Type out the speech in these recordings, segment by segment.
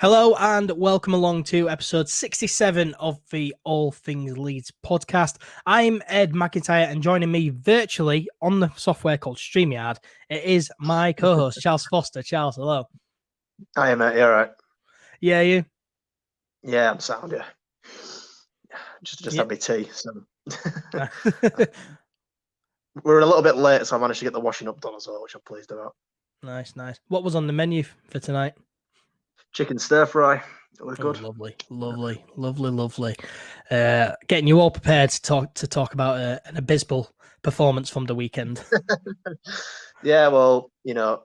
Hello and welcome along to episode 67 of the All Things Leeds podcast. I'm Ed McIntyre, and joining me virtually on the software called StreamYard, it is my co-host, Charles Foster. Charles, hello. Hi, mate. You all right? Yeah, you? Yeah, I'm sound, yeah. Just had my tea, so... We're a little bit late, so I managed to get the washing up done as well, which I'm pleased about. Nice. What was on the menu for tonight? Chicken stir fry. It was good. Lovely. Getting you all prepared to talk about an abysmal performance from the weekend. Yeah, well,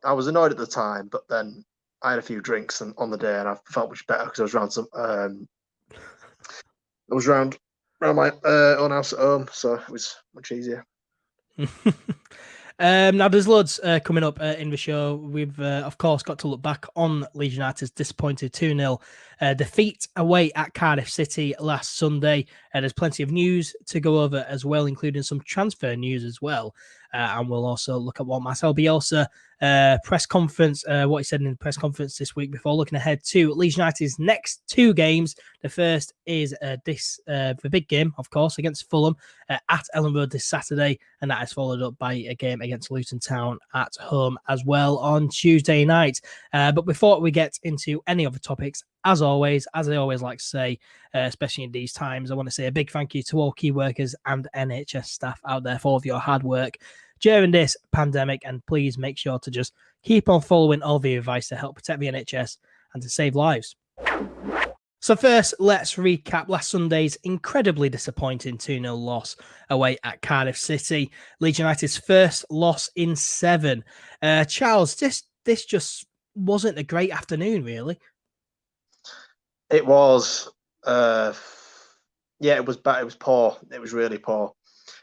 I was annoyed at the time, but then I had a few drinks on the day, and I felt much better because I was around around my own house at home, so it was much easier. Now there's loads coming up in the show. We've of course got to look back on Leeds United's disappointed 2-0 defeat away at Cardiff City last Sunday. There's plenty of news to go over as well, including some transfer news as well. And we'll also look at what Marcelo Bielsa press conference, what he said in the press conference this week before looking ahead to Leeds United's next two games. The first is the big game, of course, against Fulham at Elland Road this Saturday, and that is followed up by a game against Luton Town at home as well on Tuesday night. But before we get into any other topics, as always, as I always like to say, especially in these times, I want to say a big thank you to all key workers and NHS staff out there for all of your hard work during this pandemic, and please make sure to just keep on following all the advice to help protect the NHS and to save lives. So first, let's recap last Sunday's incredibly disappointing 2-0 loss away at Cardiff City, Leeds United's first loss in 7. Charles, this just wasn't a great afternoon, really. It was, it was bad. It was poor. It was really poor.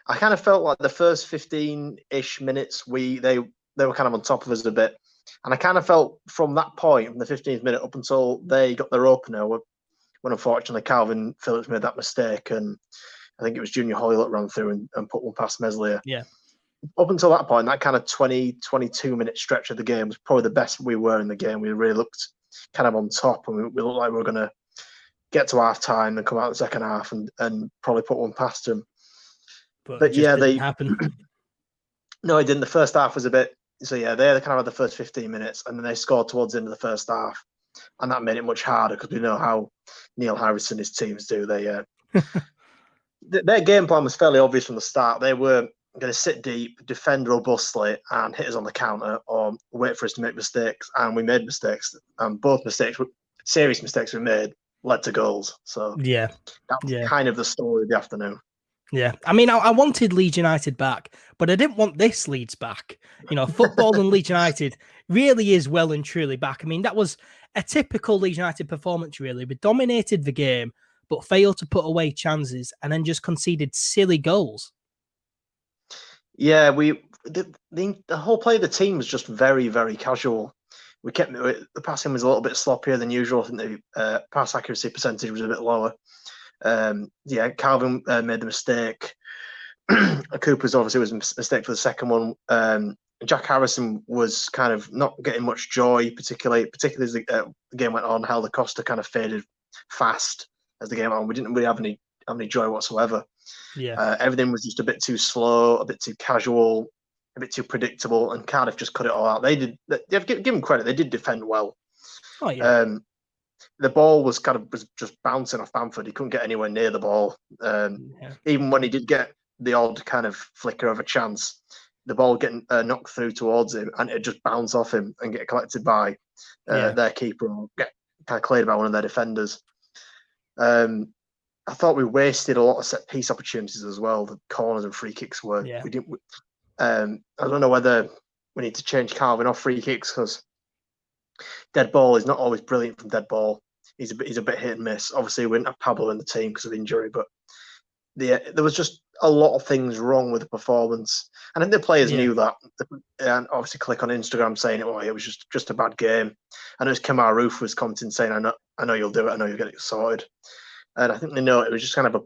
I kind of felt like the first 15-ish minutes, they were kind of on top of us a bit. And I kind of felt from that point, from the 15th minute up until they got their opener, when unfortunately Calvin Phillips made that mistake, and I think it was Junior Hoyle that ran through and put one past Meslier. Yeah. Up until that point, that kind of 22-minute stretch of the game was probably the best we were in the game. We really looked kind of on top, and we looked like we were going to get to half time and come out the second half and probably put one past them. But yeah, they happen. No, it didn't. The first half was a bit. So yeah, they kind of had the first 15 minutes, and then they scored towards the end of the first half, and that made it much harder because we know how Neil Harris and his teams do. Their game plan was fairly obvious from the start. They were going to sit deep, defend robustly, and hit us on the counter, or wait for us to make mistakes. And we made mistakes, and both mistakes, serious mistakes we made, led to goals. So yeah, that was kind of the story of the afternoon. Yeah, I mean, I wanted Leeds United back, but I didn't want this Leeds back. Football and Leeds United really is well and truly back. I mean, that was a typical Leeds United performance, really. We dominated the game, but failed to put away chances and then just conceded silly goals. Yeah, the whole play of the team was just very, very casual. The passing was a little bit sloppier than usual. I think the pass accuracy percentage was a bit lower. Calvin made the mistake. Cooper's obviously was a mistake for the second one. Jack Harrison was kind of not getting much joy, particularly as the game went on. Helder Costa kind of faded fast as the game went on. We didn't really have any joy whatsoever. Yeah, everything was just a bit too slow, a bit too casual, a bit too predictable, and Cardiff just cut it all out. They did. Give them credit. They did defend well. Oh yeah. The ball was just bouncing off Bamford. He couldn't get anywhere near the ball. Even when he did get the odd kind of flicker of a chance, the ball getting knocked through towards him, and it just bounced off him and get collected by their keeper, or get kind of cleared by one of their defenders. I thought we wasted a lot of set piece opportunities as well. The corners and free kicks were. Yeah. We didn't. I don't know whether we need to change Calvin off free kicks, because dead ball is not always brilliant from dead ball. He's a bit hit and miss. Obviously, we didn't have Pablo in the team because of injury, but there was just a lot of things wrong with the performance. And I think the players knew that. And obviously, click on Instagram saying it was just a bad game. And it was Kemar Roof was commenting saying, "I know you'll do it. I know you'll get it sorted." And I think they know it was just kind of a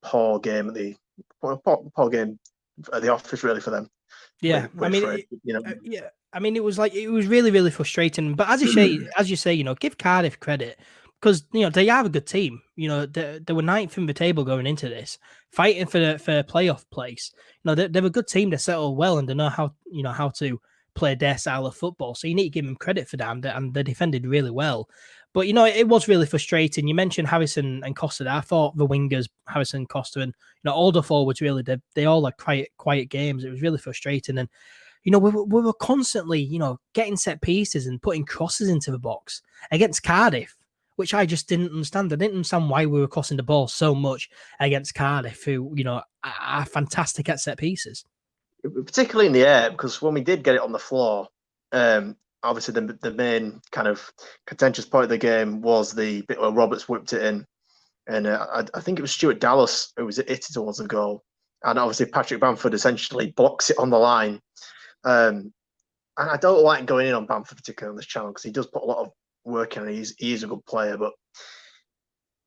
poor game poor game at the office, really, for them. Yeah, I mean, I mean, it was really, really frustrating. But as you say, give Cardiff credit because they are a good team. They were ninth in the table going into this, fighting for playoff place. They're a good team. They settle well and they know how to play their style of football. So you need to give them credit for that, and they defended really well. But it was really frustrating. You mentioned Harrison and Costa. I thought the wingers, Harrison, Costa, and all the forwards really they all had quiet games. It was really frustrating and. We were constantly, getting set pieces and putting crosses into the box against Cardiff, which I just didn't understand. I didn't understand why we were crossing the ball so much against Cardiff, who, are fantastic at set pieces. Particularly in the air, because when we did get it on the floor, obviously the main kind of contentious point of the game was the bit where Roberts whipped it in. And I think it was Stuart Dallas who was hit it towards the goal. And obviously Patrick Bamford essentially blocks it on the line. And I don't like going in on Bamford particularly on this channel because he does put a lot of work in and he is a good player. But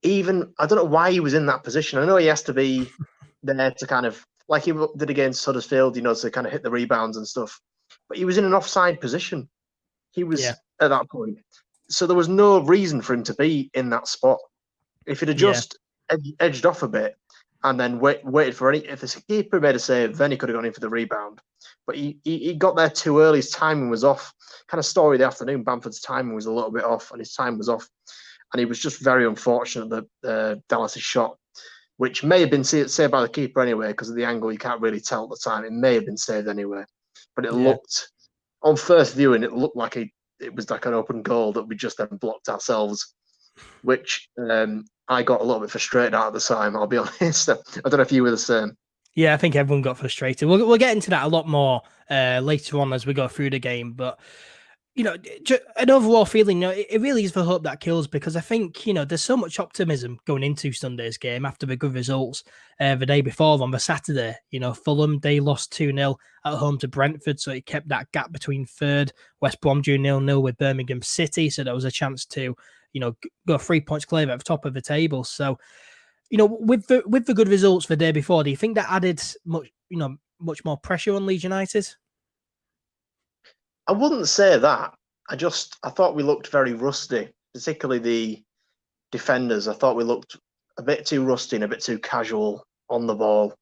even, I don't know why he was in that position. I know he has to be there to kind of, like he did against Huddersfield, to kind of hit the rebounds and stuff. But he was in an offside position. He was at that point. So there was no reason for him to be in that spot. If he'd have just edged off a bit and then waited for if the keeper made a save, then he could have gone in for the rebound. But he got there too early. His timing was off. Kind of story of the afternoon, Bamford's timing was a little bit off and his time was off. And he was just very unfortunate that Dallas' shot, which may have been saved by the keeper anyway, because of the angle, you can't really tell at the time. It may have been saved anyway. But it looked, on first viewing, it looked like it was like an open goal that we just then blocked ourselves, which I got a little bit frustrated at the time, I'll be honest. I don't know if you were the same. Yeah, I think everyone got frustrated. We'll get into that a lot more later on as we go through the game. But, an overall feeling, it really is the hope that kills because I think, there's so much optimism going into Sunday's game after the good results the day before on the Saturday. Fulham, they lost 2-0 at home to Brentford, so it kept that gap between third. West Brom drew 0-0 with Birmingham City, so there was a chance to, go 3 points clear at the top of the table. So, with the good results the day before, do you think that added much more pressure on Leeds United? I wouldn't say that. I thought we looked very rusty, particularly the defenders. I thought we looked a bit too rusty and a bit too casual on the ball.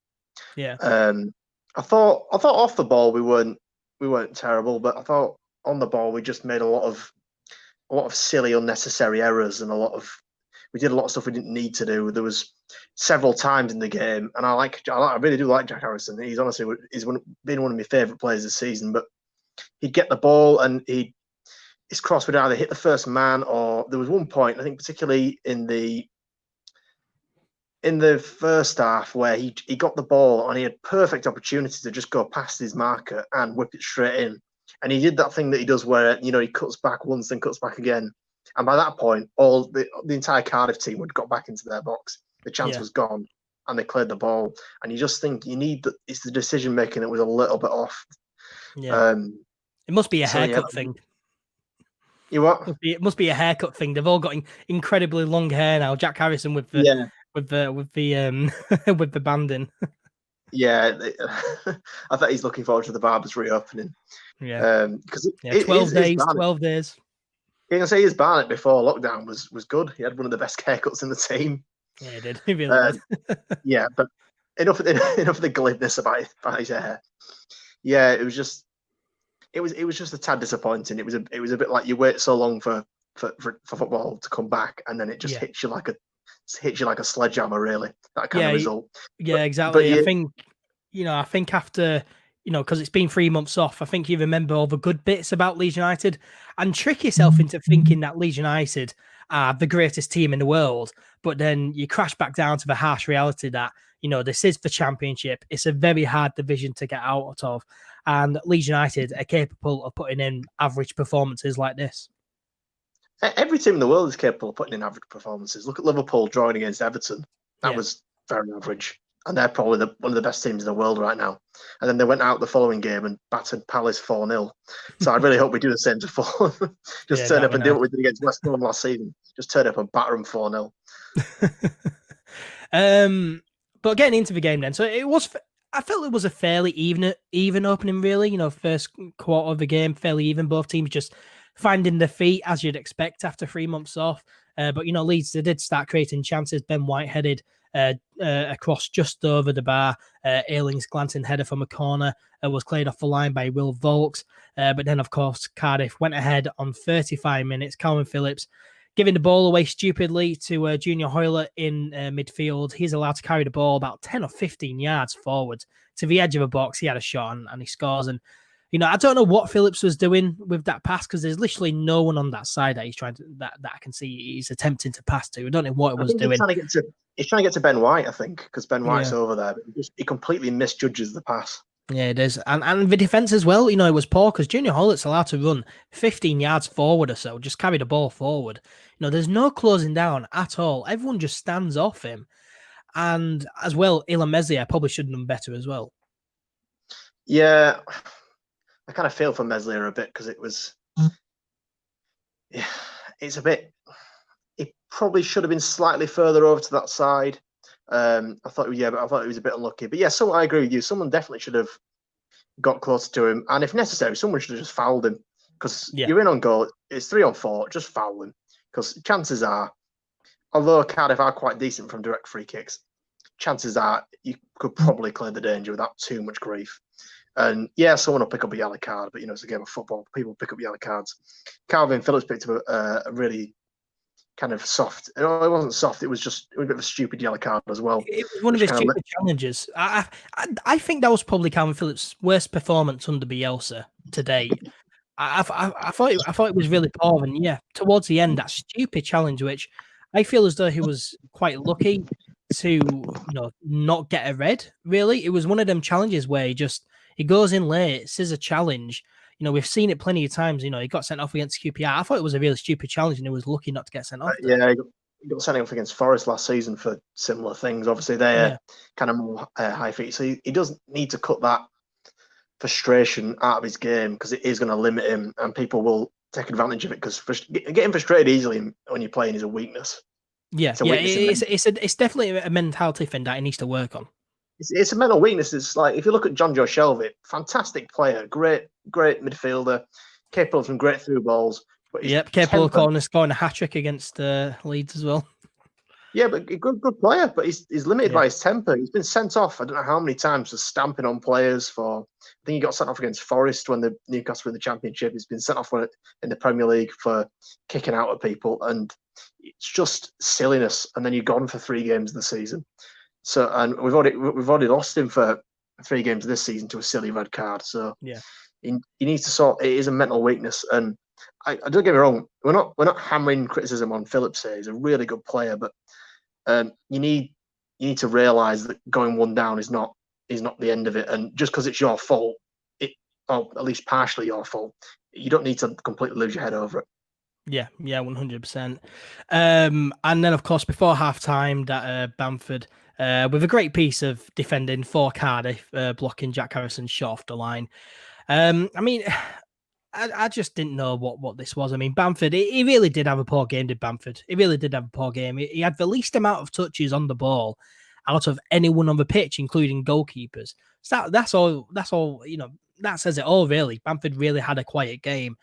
Yeah. I thought off the ball we weren't terrible, but I thought on the ball we just made a lot of silly, unnecessary errors and we did a lot of stuff we didn't need to do. There was several times in the game, and I really do like Jack Harrison. He's honestly been one of my favourite players this season. But he'd get the ball and his cross would either hit the first man, or there was one point I think particularly in the first half where he got the ball and he had perfect opportunity to just go past his marker and whip it straight in. And he did that thing that he does where he cuts back once then cuts back again. And by that point, all the entire Cardiff team had got back into their box. The chance was gone, and they cleared the ball. And you just think it's the decision making that was a little bit off. Yeah, it must be a haircut thing. You what? It must be a haircut thing. They've all got incredibly long hair now. Jack Harrison with the with the banding. Yeah, I thought he's looking forward to the barbers reopening. Yeah, because 12 days. 12 days. You can say his Barnett before lockdown was good. He had one of the best haircuts in the team. Yeah, he did. He really did. Yeah, but enough of the glibness about his hair. Yeah, it was just a tad disappointing. It was a bit like you wait so long for football to come back, and then it just hits you like a sledgehammer. Really, that kind of result. Yeah, exactly. I think after. Because it's been 3 months off, I think you remember all the good bits about Leeds United and trick yourself into thinking that Leeds United are the greatest team in the world. But then you crash back down to the harsh reality that, this is the Championship. It's a very hard division to get out of. And Leeds United are capable of putting in average performances like this. Every team in the world is capable of putting in average performances. Look at Liverpool drawing against Everton. That was very average. And they're probably one of the best teams in the world right now. And then they went out the following game and battered Palace 4-0. So I really hope we do the same to Fulham. Just turn up and do what we did against West Brom last season. Just turn up and batter them 4-0. But getting into the game then. So it was I felt it was a fairly even opening, really. First quarter of the game, fairly even. Both teams just finding their feet as you'd expect after 3 months off. But Leeds, they did start creating chances. Ben White headed across just over the bar. Ayling's glancing header from a corner was cleared off the line by Will Vaulks. But then, of course, Cardiff went ahead on 35 minutes. Calvin Phillips giving the ball away stupidly to Junior Hoylett in midfield. He's allowed to carry the ball about 10 or 15 yards forward to the edge of a box. He had a shot and he scores. And, I don't know what Phillips was doing with that pass because there's literally no one on that side that he's trying to, that I can see he's attempting to pass to. I don't know what it was doing. He's trying to get to Ben White, I think, because Ben White's over there. But he completely misjudges the pass. Yeah, it is. And the defence as well, it was poor because Junior Hollett's allowed to run 15 yards forward or so, just carry the ball forward. There's no closing down at all. Everyone just stands off him. And as well, Illan Meslier probably should have done better as well. Yeah, I kind of feel for Meslier a bit because it's a bit, he probably should have been slightly further over to that side. I thought he was a bit unlucky. But yeah, I agree with you. Someone definitely should have got closer to him. And if necessary, someone should have just fouled him. Because you're in on goal. It's 3-on-4. Just foul him. Because chances are, although Cardiff are quite decent from direct free kicks, chances are you could probably clear the danger without too much grief. And yeah, someone will pick up a yellow card. But, it's a game of football. People pick up yellow cards. Calvin Phillips picked up a really kind of soft. It wasn't soft. It was a bit of a stupid yellow card as well. It was one of his stupid challenges. I think that was probably Calvin Phillips' worst performance under Bielsa today. I thought it was really poor, and yeah, towards the end, that stupid challenge, which I feel as though he was quite lucky to not get a red. Really, it was one of them challenges where he goes in late, says a challenge. We've seen it plenty of times. He got sent off against QPR. I thought it was a really stupid challenge, and he was lucky not to get sent off. Yeah, he got sent off against Forest last season for similar things. Obviously, they're kind of more high feet. So he doesn't need to cut that frustration out of his game because it is going to limit him, and people will take advantage of it because getting frustrated easily when you're playing is a weakness. Yeah, it's definitely a mentality thing that he needs to work on. It's a mental weakness. It's like if you look at John Joe Shelby, fantastic player, great midfielder, capable of some great through balls. But capable of scoring a hat-trick against Leeds as well. Yeah, but good player, but he's limited by his temper. He's been sent off, I don't know how many times, for stamping on players. I think he got sent off against Forest when the Newcastle were in the Championship. He's been sent off in the Premier League for kicking out at people, and it's just silliness. And then you're gone for 3 games of the season. So, and we've already lost him for 3 games this season to a silly red card. So, he needs to sort. It is a mental weakness, and I don't get me wrong. We're not hammering criticism on Phillips here. He's a really good player, but you need to realise that going 1 down is not the end of it. And just because it's your fault, or at least partially your fault, you don't need to completely lose your head over it. Yeah, 100%. And then, of course, before half-time, that Bamford, with a great piece of defending for Cardiff, blocking Jack Harrison's shot off the line. I just didn't know what this was. I mean, Bamford, he really did have a poor game, did Bamford? He really did have a poor game. He had the least amount of touches on the ball out of anyone on the pitch, including goalkeepers. So that's all, that says it all, really. Bamford really had a quiet game.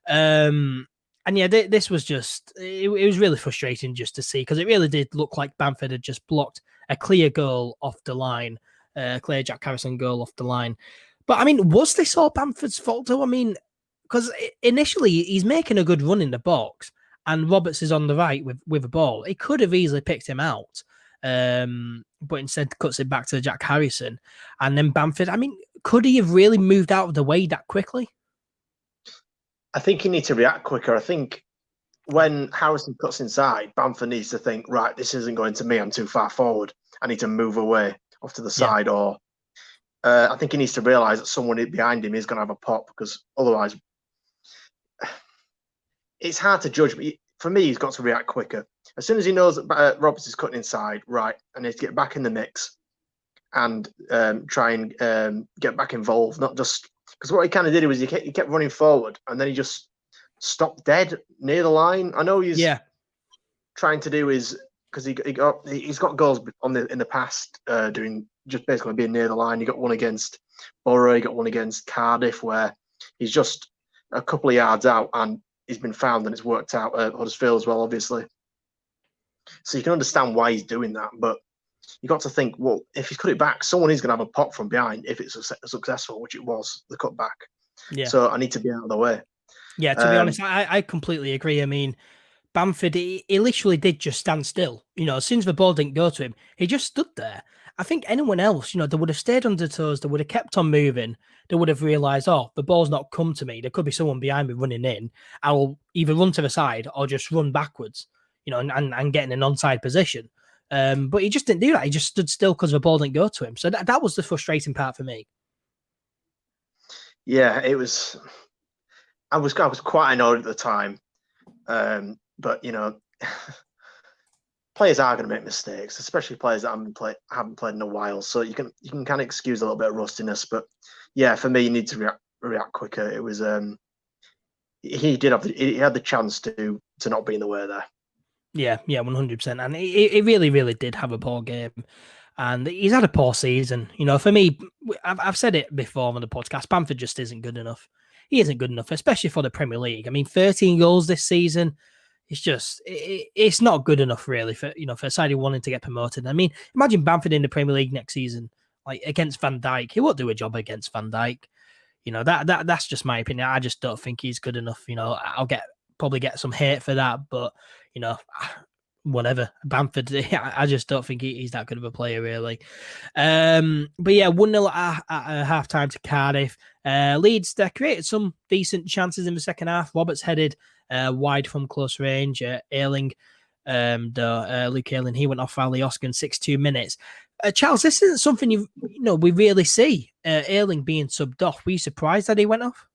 And yeah, this was just, it was really frustrating just to see, because it really did look like Bamford had just blocked a clear goal off the line, clear Jack Harrison goal off the line. But I mean, was this all Bamford's fault though? I mean, because initially he's making a good run in the box and Roberts is on the right with a ball. He could have easily picked him out, but instead cuts it back to Jack Harrison. And then Bamford, I mean, could he have really moved out of the way that quickly? I think he needs to react quicker. I think when Harrison cuts inside, Bamford needs to think, right, this isn't going to me. I'm too far forward. I need to move away off to the side. Or I think he needs to realise that someone behind him is going to have a pop, because otherwise it's hard to judge. But for me, he's got to react quicker. As soon as he knows that Roberts is cutting inside, right, and needs to get back in the mix and try and get back involved, not just... Because what he kind of did was he kept running forward, and then he just stopped dead near the line. I know he's trying to do his, because he's got goals in the past doing just basically being near the line. You got one against Borough, you got one against Cardiff, where he's just a couple of yards out and he's been found and it's worked out. Huddersfield as well, obviously. So you can understand why he's doing that, but you got to think, well, if he's cut it back, someone is going to have a pop from behind if it's successful, which it was, the cut back. Yeah. So I need to be out of the way. Yeah, to be honest, I completely agree. I mean, Bamford, he literally did just stand still. As soon as the ball didn't go to him, he just stood there. I think anyone else, they would have stayed on their toes. They would have kept on moving. They would have realised, oh, the ball's not come to me. There could be someone behind me running in. I will either run to the side or just run backwards, and get in an onside position. But he just didn't do that. He just stood still because the ball didn't go to him. So that was the frustrating part for me. Yeah, it was. I was quite annoyed at the time, but players are going to make mistakes, especially players that haven't played in a while. So you can kind of excuse a little bit of rustiness, but yeah, for me, you need to react quicker. It was he had the chance to not be in the way there. Yeah, 100%, and he really, really did have a poor game. And he's had a poor season. For me, I've said it before on the podcast, Bamford just isn't good enough. He isn't good enough, especially for the Premier League. I mean, 13 goals this season. It's just, it's not good enough, really, for for a side who wanted to get promoted. I mean, imagine Bamford in the Premier League next season, like against Van Dijk. He won't do a job against Van Dijk. That's just my opinion. I just don't think he's good enough. I'll probably get some hate for that, but whatever. Bamford, I just don't think he's that good of a player, really. But yeah, 1-0 at half time to Cardiff. Leeds, they created some decent chances in the second half. Roberts headed wide from close range. Luke Ayling, he went off Alioski in 62 minutes. Charles, this isn't something we really see. Ayling being subbed off. Were you surprised that he went off?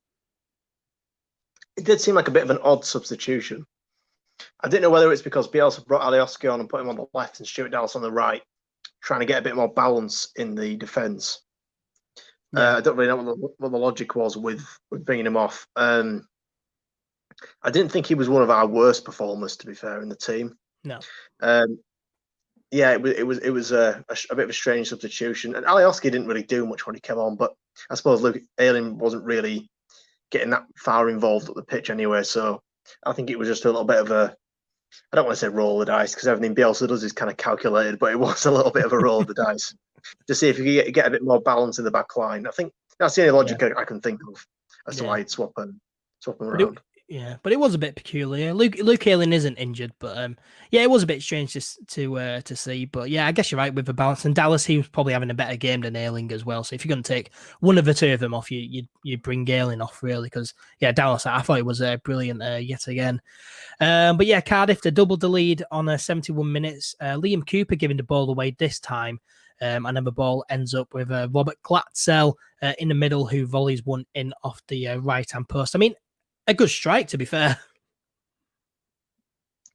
It did seem like a bit of an odd substitution. I didn't know whether it's because Bielsa brought Alioski on and put him on the left and Stuart Dallas on the right, trying to get a bit more balance in the defence. Yeah. I don't really know what the logic was with bringing him off. I didn't think he was one of our worst performers, to be fair, in the team. No. Yeah, it was a bit of a strange substitution, and Alioski didn't really do much when he came on. But I suppose Luke Ayling wasn't really getting that far involved at the pitch anyway, so I think it was just a little bit of a, I don't want to say roll of the dice because everything Bielsa does is kind of calculated, but it was a little bit of a roll of the dice to see if you get a bit more balance in the back line. I think that's the only logic I can think of as to why he'd swap them around. But it was a bit peculiar. Luke Ayling isn't injured, but it was a bit strange to see. But yeah, I guess you're right with the balance. And Dallas, he was probably having a better game than Ayling as well. So if you're going to take one of the two of them off, you bring Ayling off really, because Dallas, I thought it was brilliant yet again. But yeah, Cardiff, they doubled the lead on 71 minutes. Liam Cooper giving the ball away this time. And then the ball ends up with Robert Glatzel in the middle, who volleys one in off the right-hand post. I mean, a good strike, to be fair.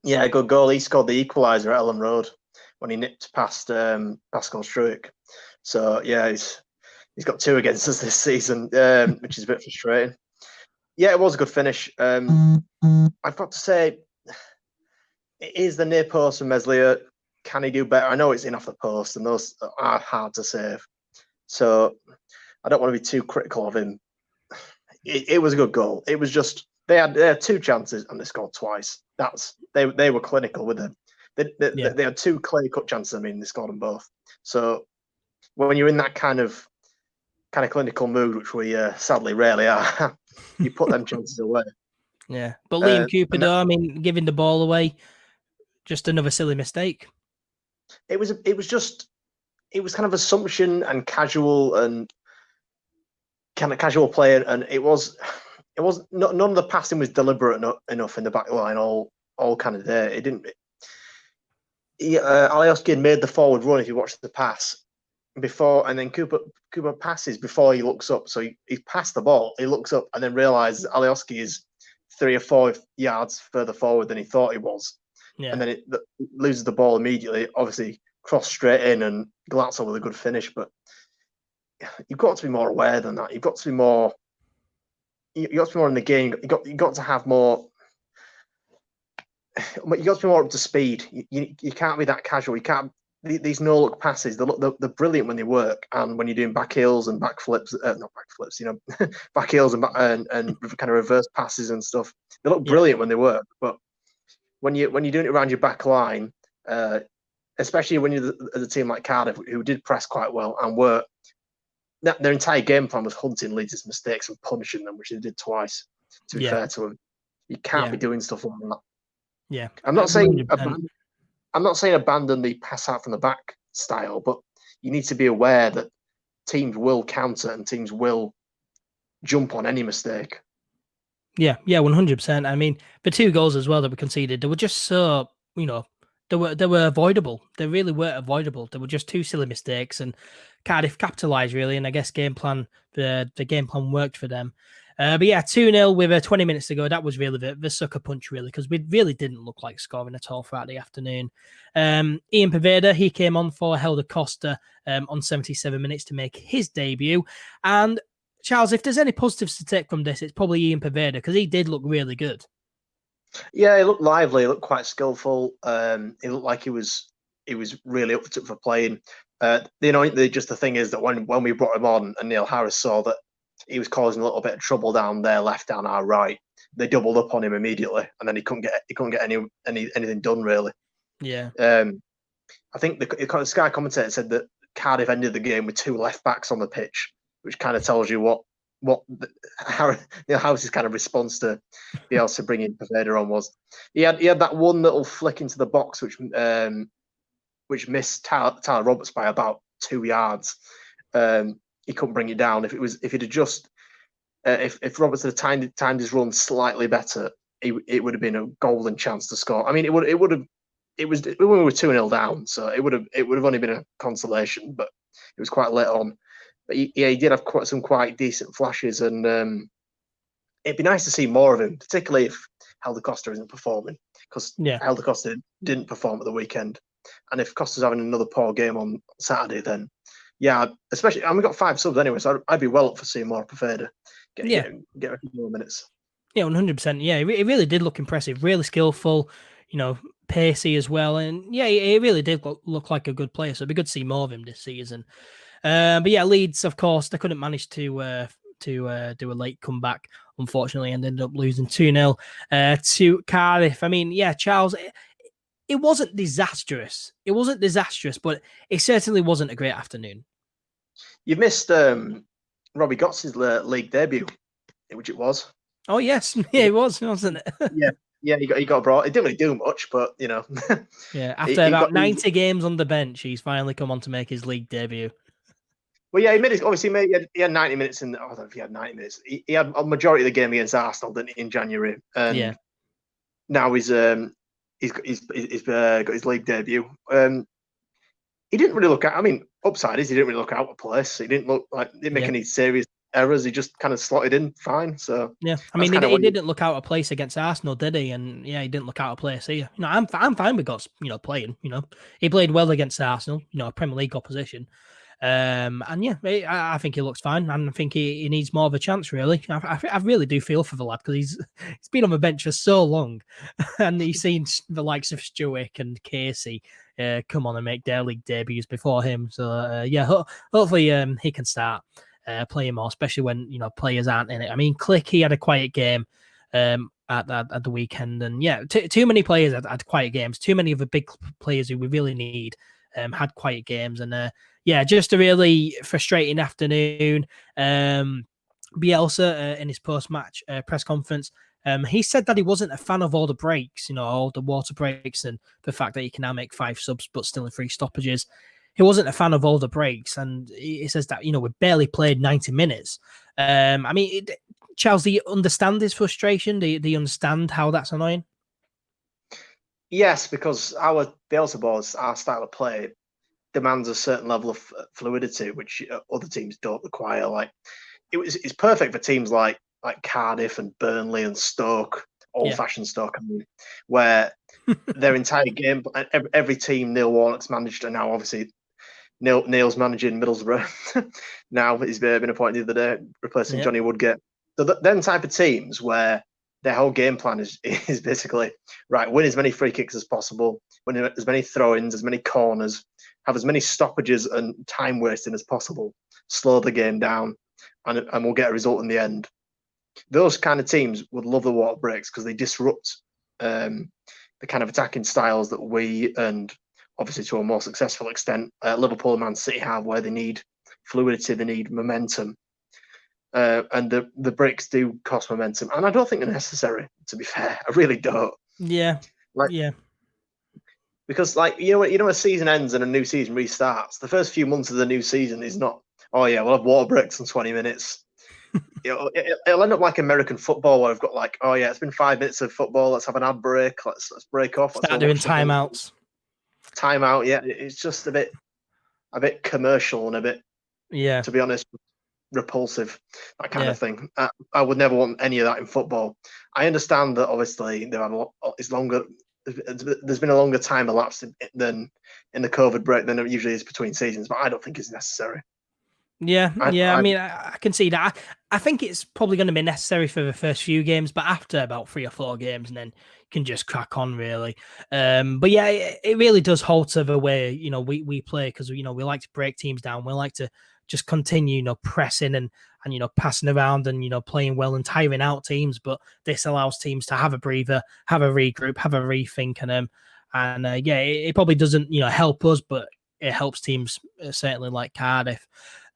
Yeah, a good goal. He scored the equaliser at Elland Road when he nipped past Pascal Struijk. So yeah, he's got two against us this season, which is a bit frustrating. Yeah, it was a good finish. I've got to say, it is the near post from Meslier. Can he do better? I know it's in off the post, and those are hard to save. So I don't want to be too critical of him. It was a good goal. It was just they had two chances and they scored twice. They were clinical with them. They had two clear-cut chances. I mean, they scored them both. So when you're in that kind of clinical mood, which we sadly rarely are, you put them chances away. Yeah, but Liam Cooper, though, I mean, giving the ball away, just another silly mistake. It was kind of assumption and casual and kind of casual play, and it was none of the passing was deliberate enough in the back line all kind of there. It didn't. Alioski had made the forward run if you watch the pass before, and then Cooper passes before he looks up. So he's passed the ball, he looks up, and then realizes Alioski is 3 or 4 yards further forward than he thought he was. Yeah. And then it loses the ball immediately. Obviously, cross straight in, and Glatzel with a good finish. But you've got to be more aware than that. You've got to be more. You got to be more in the game. You got to have more. You got to be more up to speed. You can't be that casual. You can't these no-look passes, they're brilliant when they work, and when you're doing back heels and back flips, not back flips, back heels and kind of reverse passes and stuff. They look brilliant when they work, but when you're doing it around your back line, especially when you're the team like Cardiff, who did press quite well and were, their entire game plan was hunting Leeds' mistakes and punishing them, which they did twice. To be fair to them, you can't be doing stuff like that. Yeah, I'm not saying abandon the pass out from the back style, but you need to be aware that teams will counter and teams will jump on any mistake. Yeah, 100%. I mean, the 2 goals as well that we conceded, they were just so, they were avoidable. They really were avoidable. They were just 2 silly mistakes, and Cardiff capitalised really. And I guess the game plan worked for them. But yeah, 2-0 with 20 minutes to go. That was really the sucker punch, really, because we really didn't look like scoring at all throughout the afternoon. Ian Poveda, he came on for Helder Costa on 77 minutes to make his debut. And Charles, if there's any positives to take from this, it's probably Ian Poveda, because he did look really good. Yeah, he looked lively. He looked quite skillful. He looked like he was really up for playing. The thing is that when we brought him on and Neil Harris saw that he was causing a little bit of trouble down there, left, down our right, they doubled up on him immediately, and then he couldn't get anything done really. Yeah. I think the Sky commentator said that Cardiff ended the game with 2 left backs on the pitch, which kind of tells you how Neil Harris's kind of response to Bielsa bringing Poveda on was. He had that one little flick into the box which missed Tyler Roberts by about 2 yards. He couldn't bring it down. If Roberts had timed his run slightly better, it would have been a golden chance to score. I mean, it would have. It was when we were 2-0 down, so it would have only been a consolation, but it was quite late on. But he did have quite decent flashes, and it'd be nice to see more of him, particularly if Helder Costa isn't performing, because Helder Costa didn't perform at the weekend, and if Costa's having another poor game on Saturday, then especially, and we got 5 subs anyway, so I'd be well up for seeing more Poveda. Get a few more minutes. Yeah, 100%. Yeah, it really did look impressive, really skillful, pacey as well, and he really did look like a good player. So it'd be good to see more of him this season. But yeah, Leeds, of course, they couldn't manage to do a late comeback, unfortunately, and ended up losing 2-0 to Cardiff. I mean, Charles, it wasn't disastrous. It wasn't disastrous, but it certainly wasn't a great afternoon. You missed Robbie Gotts's league debut, which it was. Oh yes, it was, wasn't it? Yeah, he got brought. He didn't really do much, but Yeah, after about 90 games on the bench, he's finally come on to make his league debut. Well, yeah, he had 90 minutes in. I don't know if he had 90 minutes. He had a majority of the game against Arsenal, didn't he, in January? And now he's got his league debut. He didn't really look out. I mean, upside is he didn't really look out of place. He didn't make any serious errors. He just kind of slotted in fine. So I mean, he didn't look out of place against Arsenal, did he? And he didn't look out of place here. I'm fine with Gotts, playing. He played well against Arsenal. A Premier League opposition. I think he looks fine, and I think he needs more of a chance. Really, I really do feel for the lad, because he's been on the bench for so long, and he's seen the likes of Stewart and Casey come on and make their league debuts before him. So hopefully he can start playing more, especially when players aren't in it. I mean, Click, he had a quiet game at the weekend, and too many players had quiet games. Too many of the big players who we really need had quiet games, and just a really frustrating afternoon. Bielsa, in his post-match press conference, he said that he wasn't a fan of all the breaks, all the water breaks, and the fact that he can now make 5 subs but still in 3 stoppages. He wasn't a fan of all the breaks, and he says that, we barely played 90 minutes. I mean, Charles, do you understand his frustration? Do you understand how that's annoying? Yes, because our Bielsa balls, our style of play, demands a certain level of fluidity, which other teams don't require. Like it's perfect for teams like Cardiff and Burnley and Stoke, old-fashioned Stoke, I mean, where their entire game, every team Neil Warnock's managed, and now obviously Neil's managing Middlesbrough. Now he's been appointed the other day, replacing Johnny Woodgate. So them type of teams where their whole game plan is basically right. Win as many free kicks as possible, win as many throw-ins, as many corners, have as many stoppages and time wasting as possible. Slow the game down, and we'll get a result in the end. Those kind of teams would love the water breaks because they disrupt the kind of attacking styles that we, and obviously to a more successful extent, Liverpool and Man City have, where they need fluidity, they need momentum. And the breaks do cost momentum, and I don't think they're necessary. To be fair, I really don't. Yeah, because a season ends and a new season restarts. The first few months of the new season is not. Oh yeah, we'll have water breaks in 20 minutes. It'll end up like American football, where I've got like, oh yeah, it's been 5 minutes of football. Let's have an ad break. Let's break off. Start doing timeouts. Timeout. Yeah, it's just a bit commercial and a bit. Yeah. To be honest, repulsive, that kind of thing. I would never want any of that in football. I understand that obviously it's longer. There's been a longer time elapsed than in the COVID break than it usually is between seasons, but I don't think it's necessary. Yeah. I mean, I can see that. I think it's probably going to be necessary for the first few games, but after about 3 or 4 games, and then you can just crack on, really. But yeah, it really does alter the way we play, because we like to break teams down. We like to just continue, pressing and passing around and playing well and tiring out teams. But this allows teams to have a breather, have a regroup, have a rethink, and it probably doesn't help us, but it helps teams certainly like Cardiff.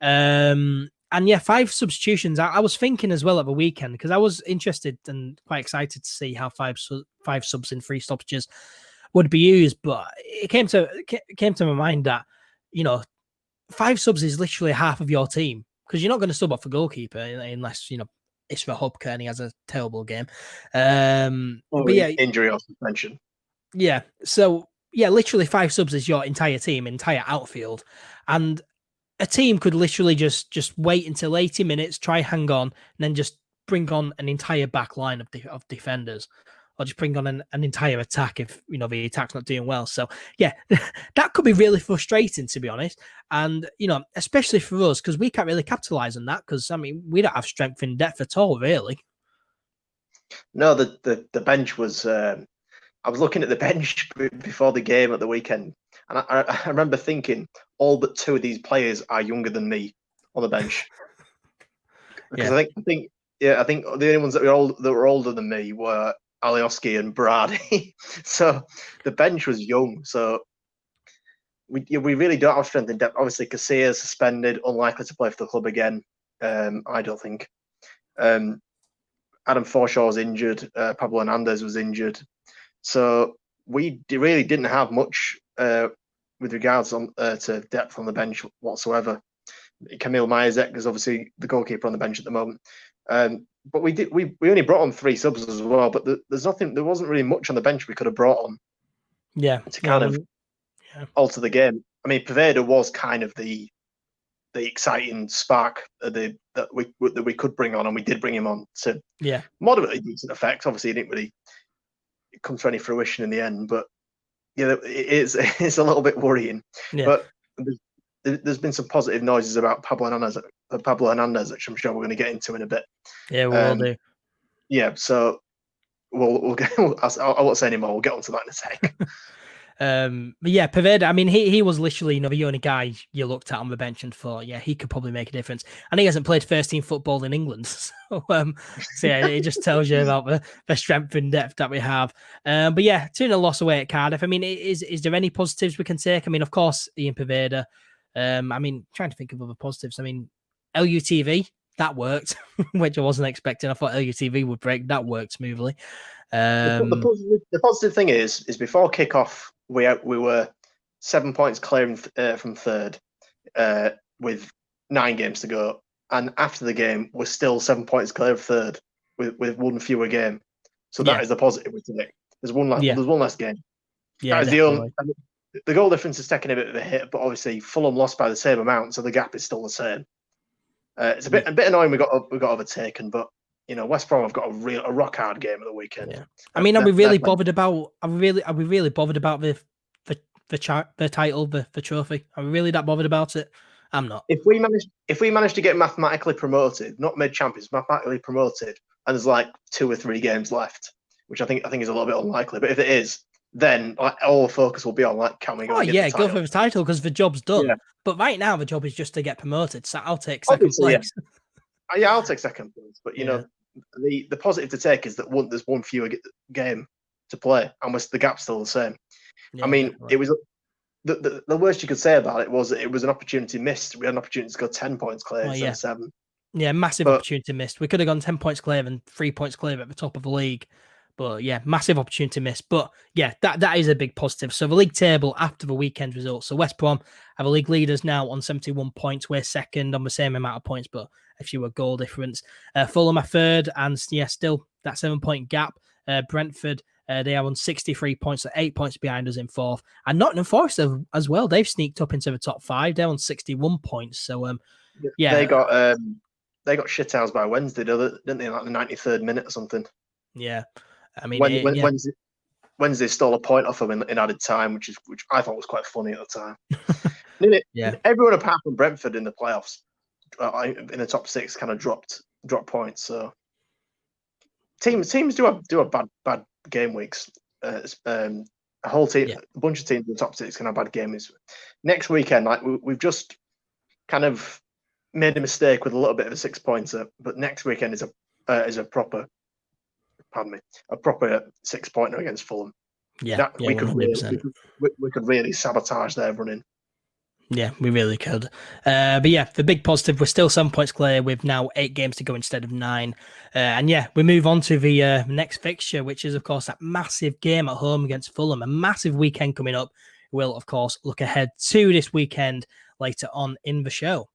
And 5 substitutions. I was thinking as well at the weekend, because I was interested and quite excited to see how 5 subs in 3 stoppages would be used. But it came to my mind that 5 subs is literally half of your team, because you're not going to sub up for goalkeeper unless it's for Hubka and he has a terrible game. Injury or suspension. Yeah. So literally 5 subs is your entire team, entire outfield, and a team could literally just wait until 80 minutes, try hang on, and then just bring on an entire back line of defenders, or just bring on an entire attack if the attack's not doing well. So that could be really frustrating, to be honest. And especially for us, because we can't really capitalize on that, because we don't have strength in depth at all, really. No, the bench was. I was looking at the bench before the game at the weekend, and I remember thinking all but 2 of these players are younger than me on the bench. Because I think the only ones that were older than me were Alioski and Brady. So the bench was young. So we really don't have strength in depth. Obviously, Casillas suspended, unlikely to play for the club again. I don't think. Adam Forshaw was injured. Pablo Hernandez was injured. So we really didn't have much with regards to depth on the bench whatsoever. Kamil Majezek is obviously the goalkeeper on the bench at the moment. But we only brought on 3 subs as well. But there wasn't really much on the bench we could have brought on. Yeah. To kind of alter the game. I mean, Poveda was kind of the exciting spark that we could bring on, and we did bring him on to moderately decent effect. Obviously, he didn't really come to any fruition in the end, but it's a little bit worrying. But there's been some positive noises about Pablo Hernandez, which I'm sure we're going to get into in a bit. Yeah, we will do. Yeah, so we'll get. I won't say anymore. We'll get onto that in a sec. But yeah, Poveda, I mean, he was literally, the only guy you looked at on the bench and thought, he could probably make a difference. And he hasn't played first team football in England. So it just tells you about the strength and depth that we have. But 2-0 loss away at Cardiff. I mean, is there any positives we can take? I mean, of course, Ian Poveda. I mean, trying to think of other positives. I mean, LUTV, that worked, which I wasn't expecting. I thought LUTV would break. That worked smoothly. The positive thing is before kickoff, we were 7 points clear from third, with 9 games to go, and after the game, we're still 7 points clear of third with 1 fewer game. So that is the positive with today. There's one less game. Yeah, that is the only. The goal difference is taking a bit of a hit, but obviously Fulham lost by the same amount, so the gap is still the same. It's a bit annoying we got overtaken, but West Brom have got a rock hard game at the weekend. Yeah. I mean, are we really bothered about? Are we really bothered about the title, the trophy? Are we really that bothered about it? I'm not. If we manage to get mathematically promoted, not made champions, mathematically promoted, and there's like 2 or 3 games left, which I think is a little bit unlikely. But if it is, then like, all the focus will be on like, can we go and get the go title? for the title because the job's done. Yeah. But right now, the job is just to get promoted. So I'll take second Obviously, place. Yeah, I'll take second place. But you know, the positive to take is that there's one fewer game to play, and the gap's still the same. Yeah, I mean, definitely. it was the worst you could say about it was that it was an opportunity missed. We had an opportunity to go 10 points clear instead of 7. Yeah, massive opportunity missed. We could have gone 10 points clear and 3 points clear at the top of the league. But yeah, massive opportunity missed. But yeah, that is a big positive. So the league table after the weekend results. So West Brom are the league leaders now on 71 points. We're second on the same amount of points, but a fewer goal difference. Fulham are third, and yeah, still that 7-point gap. Brentford, they are on 63 points, so 8 points behind us in fourth. And Nottingham Forest as well. They've sneaked up into the top 5. They're on 61 points. So yeah, they got shit housed by Wednesday, didn't they? Like the 93rd minute or something. Yeah, I mean, Wednesday stole a point off them in added time, which I thought was quite funny at the time. Everyone apart from Brentford in the playoffs, in the top 6, kind of dropped points. So teams do have bad game weeks. A whole team, a bunch of teams in the top 6 can have bad game weeks. Next weekend, like we've just kind of made a mistake with a little bit of a 6-pointer, but next weekend is a proper 6-pointer against Fulham. We could really sabotage their running. Yeah, we really could. But yeah, the big positive, we're still 7 points clear with now 8 games to go instead of 9. And yeah, we move on to the next fixture, which is, of course, that massive game at home against Fulham. A massive weekend coming up. We'll, of course, look ahead to this weekend later on in the show.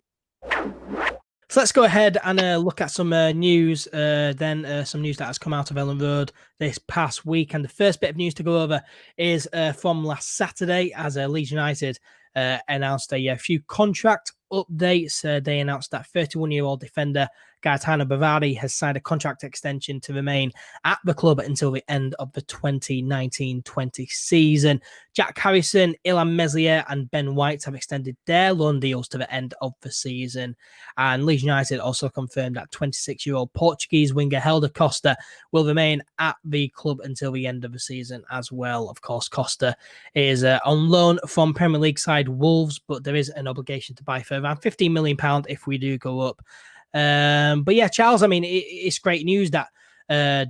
So let's go ahead and look at some news. Some news that has come out of Elland Road this past week. And the first bit of news to go over is from last Saturday, as Leeds United announced a few contract updates. They announced that 31-year-old defender Gaetano Bavard has signed a contract extension to remain at the club until the end of the 2019-20 season. Jack Harrison, Illan Meslier and Ben White have extended their loan deals to the end of the season. And Leeds United also confirmed that 26-year-old Portuguese winger Helder Costa will remain at the club until the end of the season as well. Of course, Costa is on loan from Premier League side Wolves, but there is an obligation to buy for around £15 million if we do go up. But yeah, Charles, I mean, it's great news that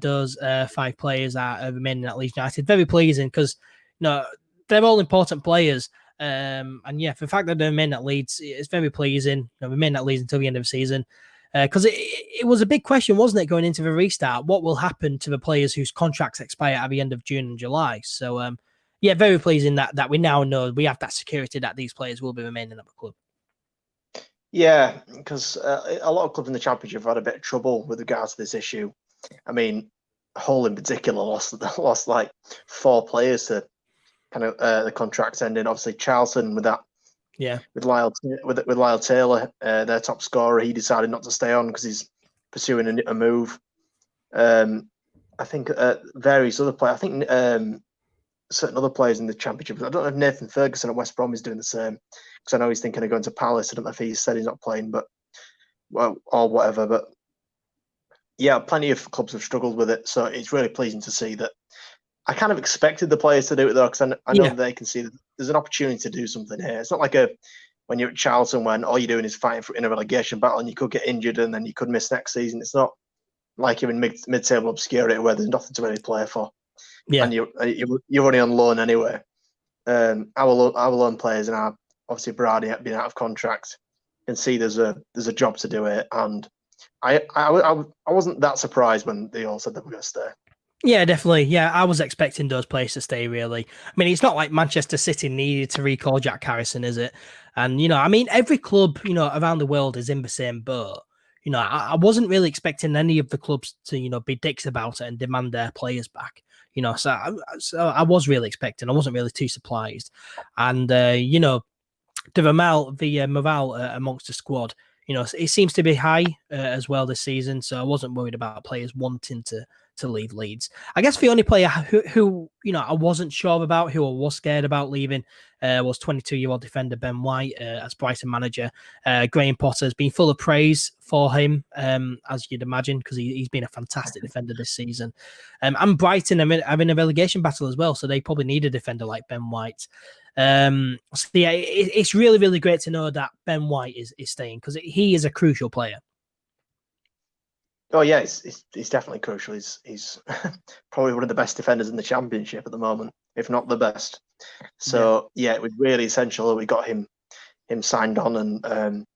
those 5 players are remaining at Leeds United. Very pleasing because, they're all important players. And yeah, for the fact that they remain at Leeds, it's very pleasing. Remain at Leeds until the end of the season. Because it was a big question, wasn't it, going into the restart? What will happen to the players whose contracts expire at the end of June and July? So, yeah, very pleasing that we now know we have that security that these players will be remaining at the club. Yeah, because a lot of clubs in the Championship have had a bit of trouble with regards to this issue. I mean, Hull in particular lost like 4 players to kind of the contracts ending. Obviously, Charlton with that. Yeah. With Lyle Taylor, their top scorer, he decided not to stay on because he's pursuing a move. I think various other players. I think certain other players in the Championship. I don't know if Nathan Ferguson at West Brom is doing the same because I know he's thinking of going to Palace. I don't know if he said he's not playing, or whatever. But yeah, plenty of clubs have struggled with it, so it's really pleasing to see that. I kind of expected the players to do it though, because I know they can see that there's an opportunity to do something here. It's not like when you're at Charlton when all you're doing is fighting in a relegation battle and you could get injured and then you could miss next season. It's not like you're in mid-table obscurity where there's nothing to really play for. Yeah. And you're only on loan anyway. Our loan players and obviously Brady being out of contract can see there's a job to do it, and I wasn't that surprised when they all said they were going to stay. Yeah, definitely. Yeah, I was expecting those players to stay, really. I mean, it's not like Manchester City needed to recall Jack Harrison, is it? And, I mean, every club, around the world is in the same boat. I wasn't really expecting any of the clubs to, be dicks about it and demand their players back. So I was really expecting. I wasn't really too surprised. And, the morale amongst the squad, it seems to be high as well this season. So I wasn't worried about players wanting to to leave Leeds. I guess the only player who I wasn't sure about, who I was scared about leaving, was 22-year-old defender Ben White as Brighton manager. Graham Potter has been full of praise for him, as you'd imagine, because he's been a fantastic defender this season. And Brighton are in a relegation battle as well, so they probably need a defender like Ben White. So yeah, it's really, really great to know that Ben White is staying, because he is a crucial player. Oh yeah, he's definitely crucial. He's probably one of the best defenders in the Championship at the moment, if not the best. So yeah, it was really essential that we got him signed on, and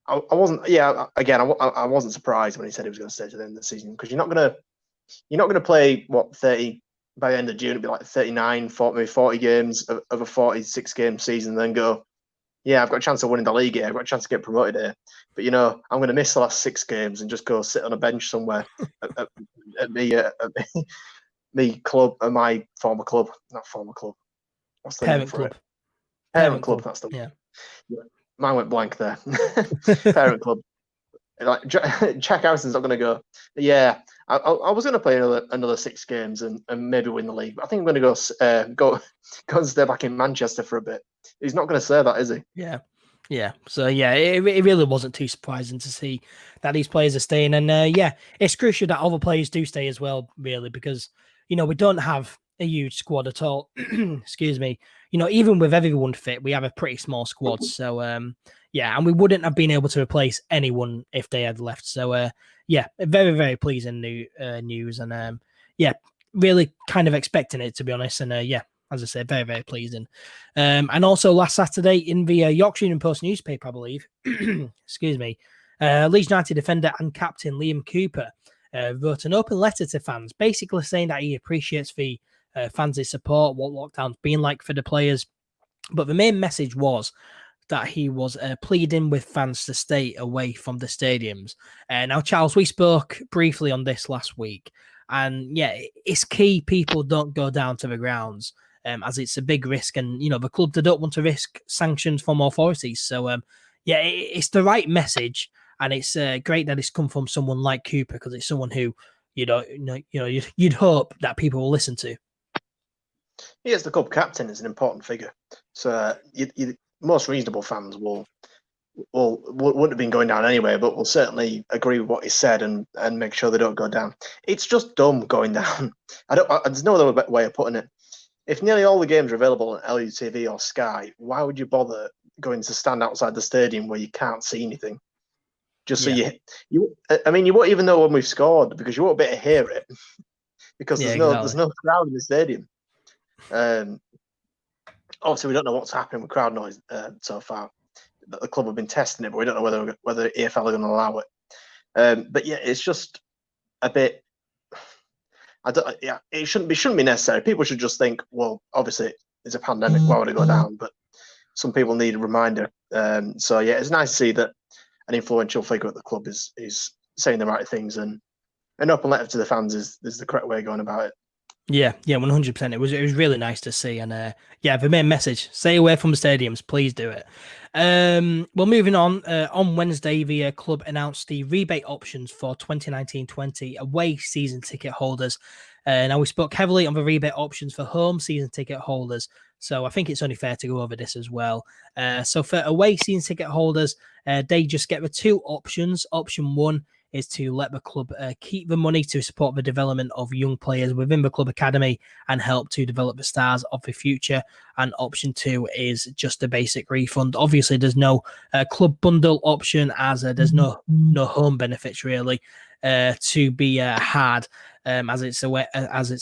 I wasn't. Yeah, again, I wasn't surprised when he said he was going to stay to the end of the season, because you're not going to play 30 by the end of June. It'd be like 39, 40, maybe 40 games of a 46 game season, and then go, yeah, I've got a chance of winning the league here. I've got a chance to get promoted here. But, I'm going to miss the last 6 games and just go sit on a bench somewhere at me club, at my former club. Not former club. What's the name for it? Parent club. That's the one. Yeah. Mine went blank there. Parent club. Like Jack Harrison's not going to go, yeah, I was going to play another 6 games and maybe win the league. But I think I'm going to go and stay back in Manchester for a bit. He's not going to say that, is he? Yeah. So yeah, it really wasn't too surprising to see that these players are staying, and it's crucial that other players do stay as well, really, because we don't have a huge squad at all. Excuse me. Even with everyone fit, we have a pretty small squad. So and we wouldn't have been able to replace anyone if they had left. So very, very pleasing news, and really kind of expecting it, to be honest. And as I said, very, very pleasing. And also last Saturday in the Yorkshire Evening Post newspaper, I believe, excuse me, Leeds United defender and captain Liam Cooper wrote an open letter to fans, basically saying that he appreciates the fans' support, what lockdown's been like for the players. But the main message was that he was pleading with fans to stay away from the stadiums. Now, Charles, we spoke briefly on this last week. And it's key people don't go down to the grounds, as it's a big risk. And, the club, they don't want to risk sanctions from authorities. So, it's the right message. And it's great that it's come from someone like Cooper, because it's someone who, you'd hope that people will listen to. He is the club captain, is an important figure. So most reasonable fans wouldn't have been going down anyway, but will certainly agree with what he said and make sure they don't go down. It's just dumb going down. There's no other way of putting it. If nearly all the games are available on LUTV or Sky, why would you bother going to stand outside the stadium where you can't see anything? Just so you won't even know when we've scored, because you won't be able to hear it, because there's no crowd in the stadium. Obviously, we don't know what's happening with crowd noise so far. The club have been testing it, but we don't know whether EFL are going to allow it. But it's just a bit. It shouldn't be necessary. People should just think, well, obviously it's a pandemic. Why would it go down? But some people need a reminder. So it's nice to see that an influential figure at the club is saying the right things, and an open letter to the fans is the correct way of going about it. Yeah, 100%. It was really nice to see, and the main message: stay away from the stadiums. Please do it. Well, moving on. On Wednesday, the club announced the rebate options for 2019-20 away season ticket holders. Now, we spoke heavily on the rebate options for home season ticket holders, so I think it's only fair to go over this as well. So for away season ticket holders, they just get the 2 options. Option 1 is to let the club keep the money to support the development of young players within the club academy and help to develop the stars of the future. And option 2 is just a basic refund. Obviously, there's no club bundle option, as there's no home benefits really to be had, as it's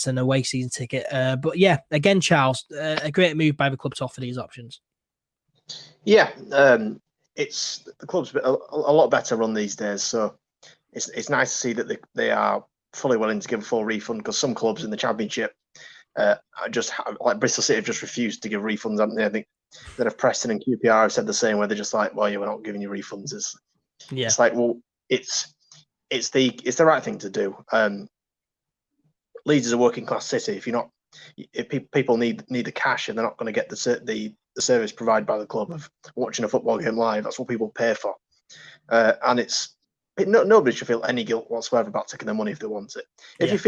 an away season ticket. But again, Charles, a great move by the club to offer these options. Yeah, it's the club's a lot better run these days, so it's nice to see that they are fully willing to give a full refund, because some clubs in the Championship are just like Bristol City have just refused to give refunds, haven't they? I think that have Preston and QPR have said the same, where they're just like, well, we're not giving you refunds. It's like, well, it's the right thing to do. Leeds is a working class city. If people need the cash and they're not going to get the service provided by the club of watching a football game live, that's what people pay for, and it's Nobody should feel any guilt whatsoever about taking their money if they want it. If Yeah. you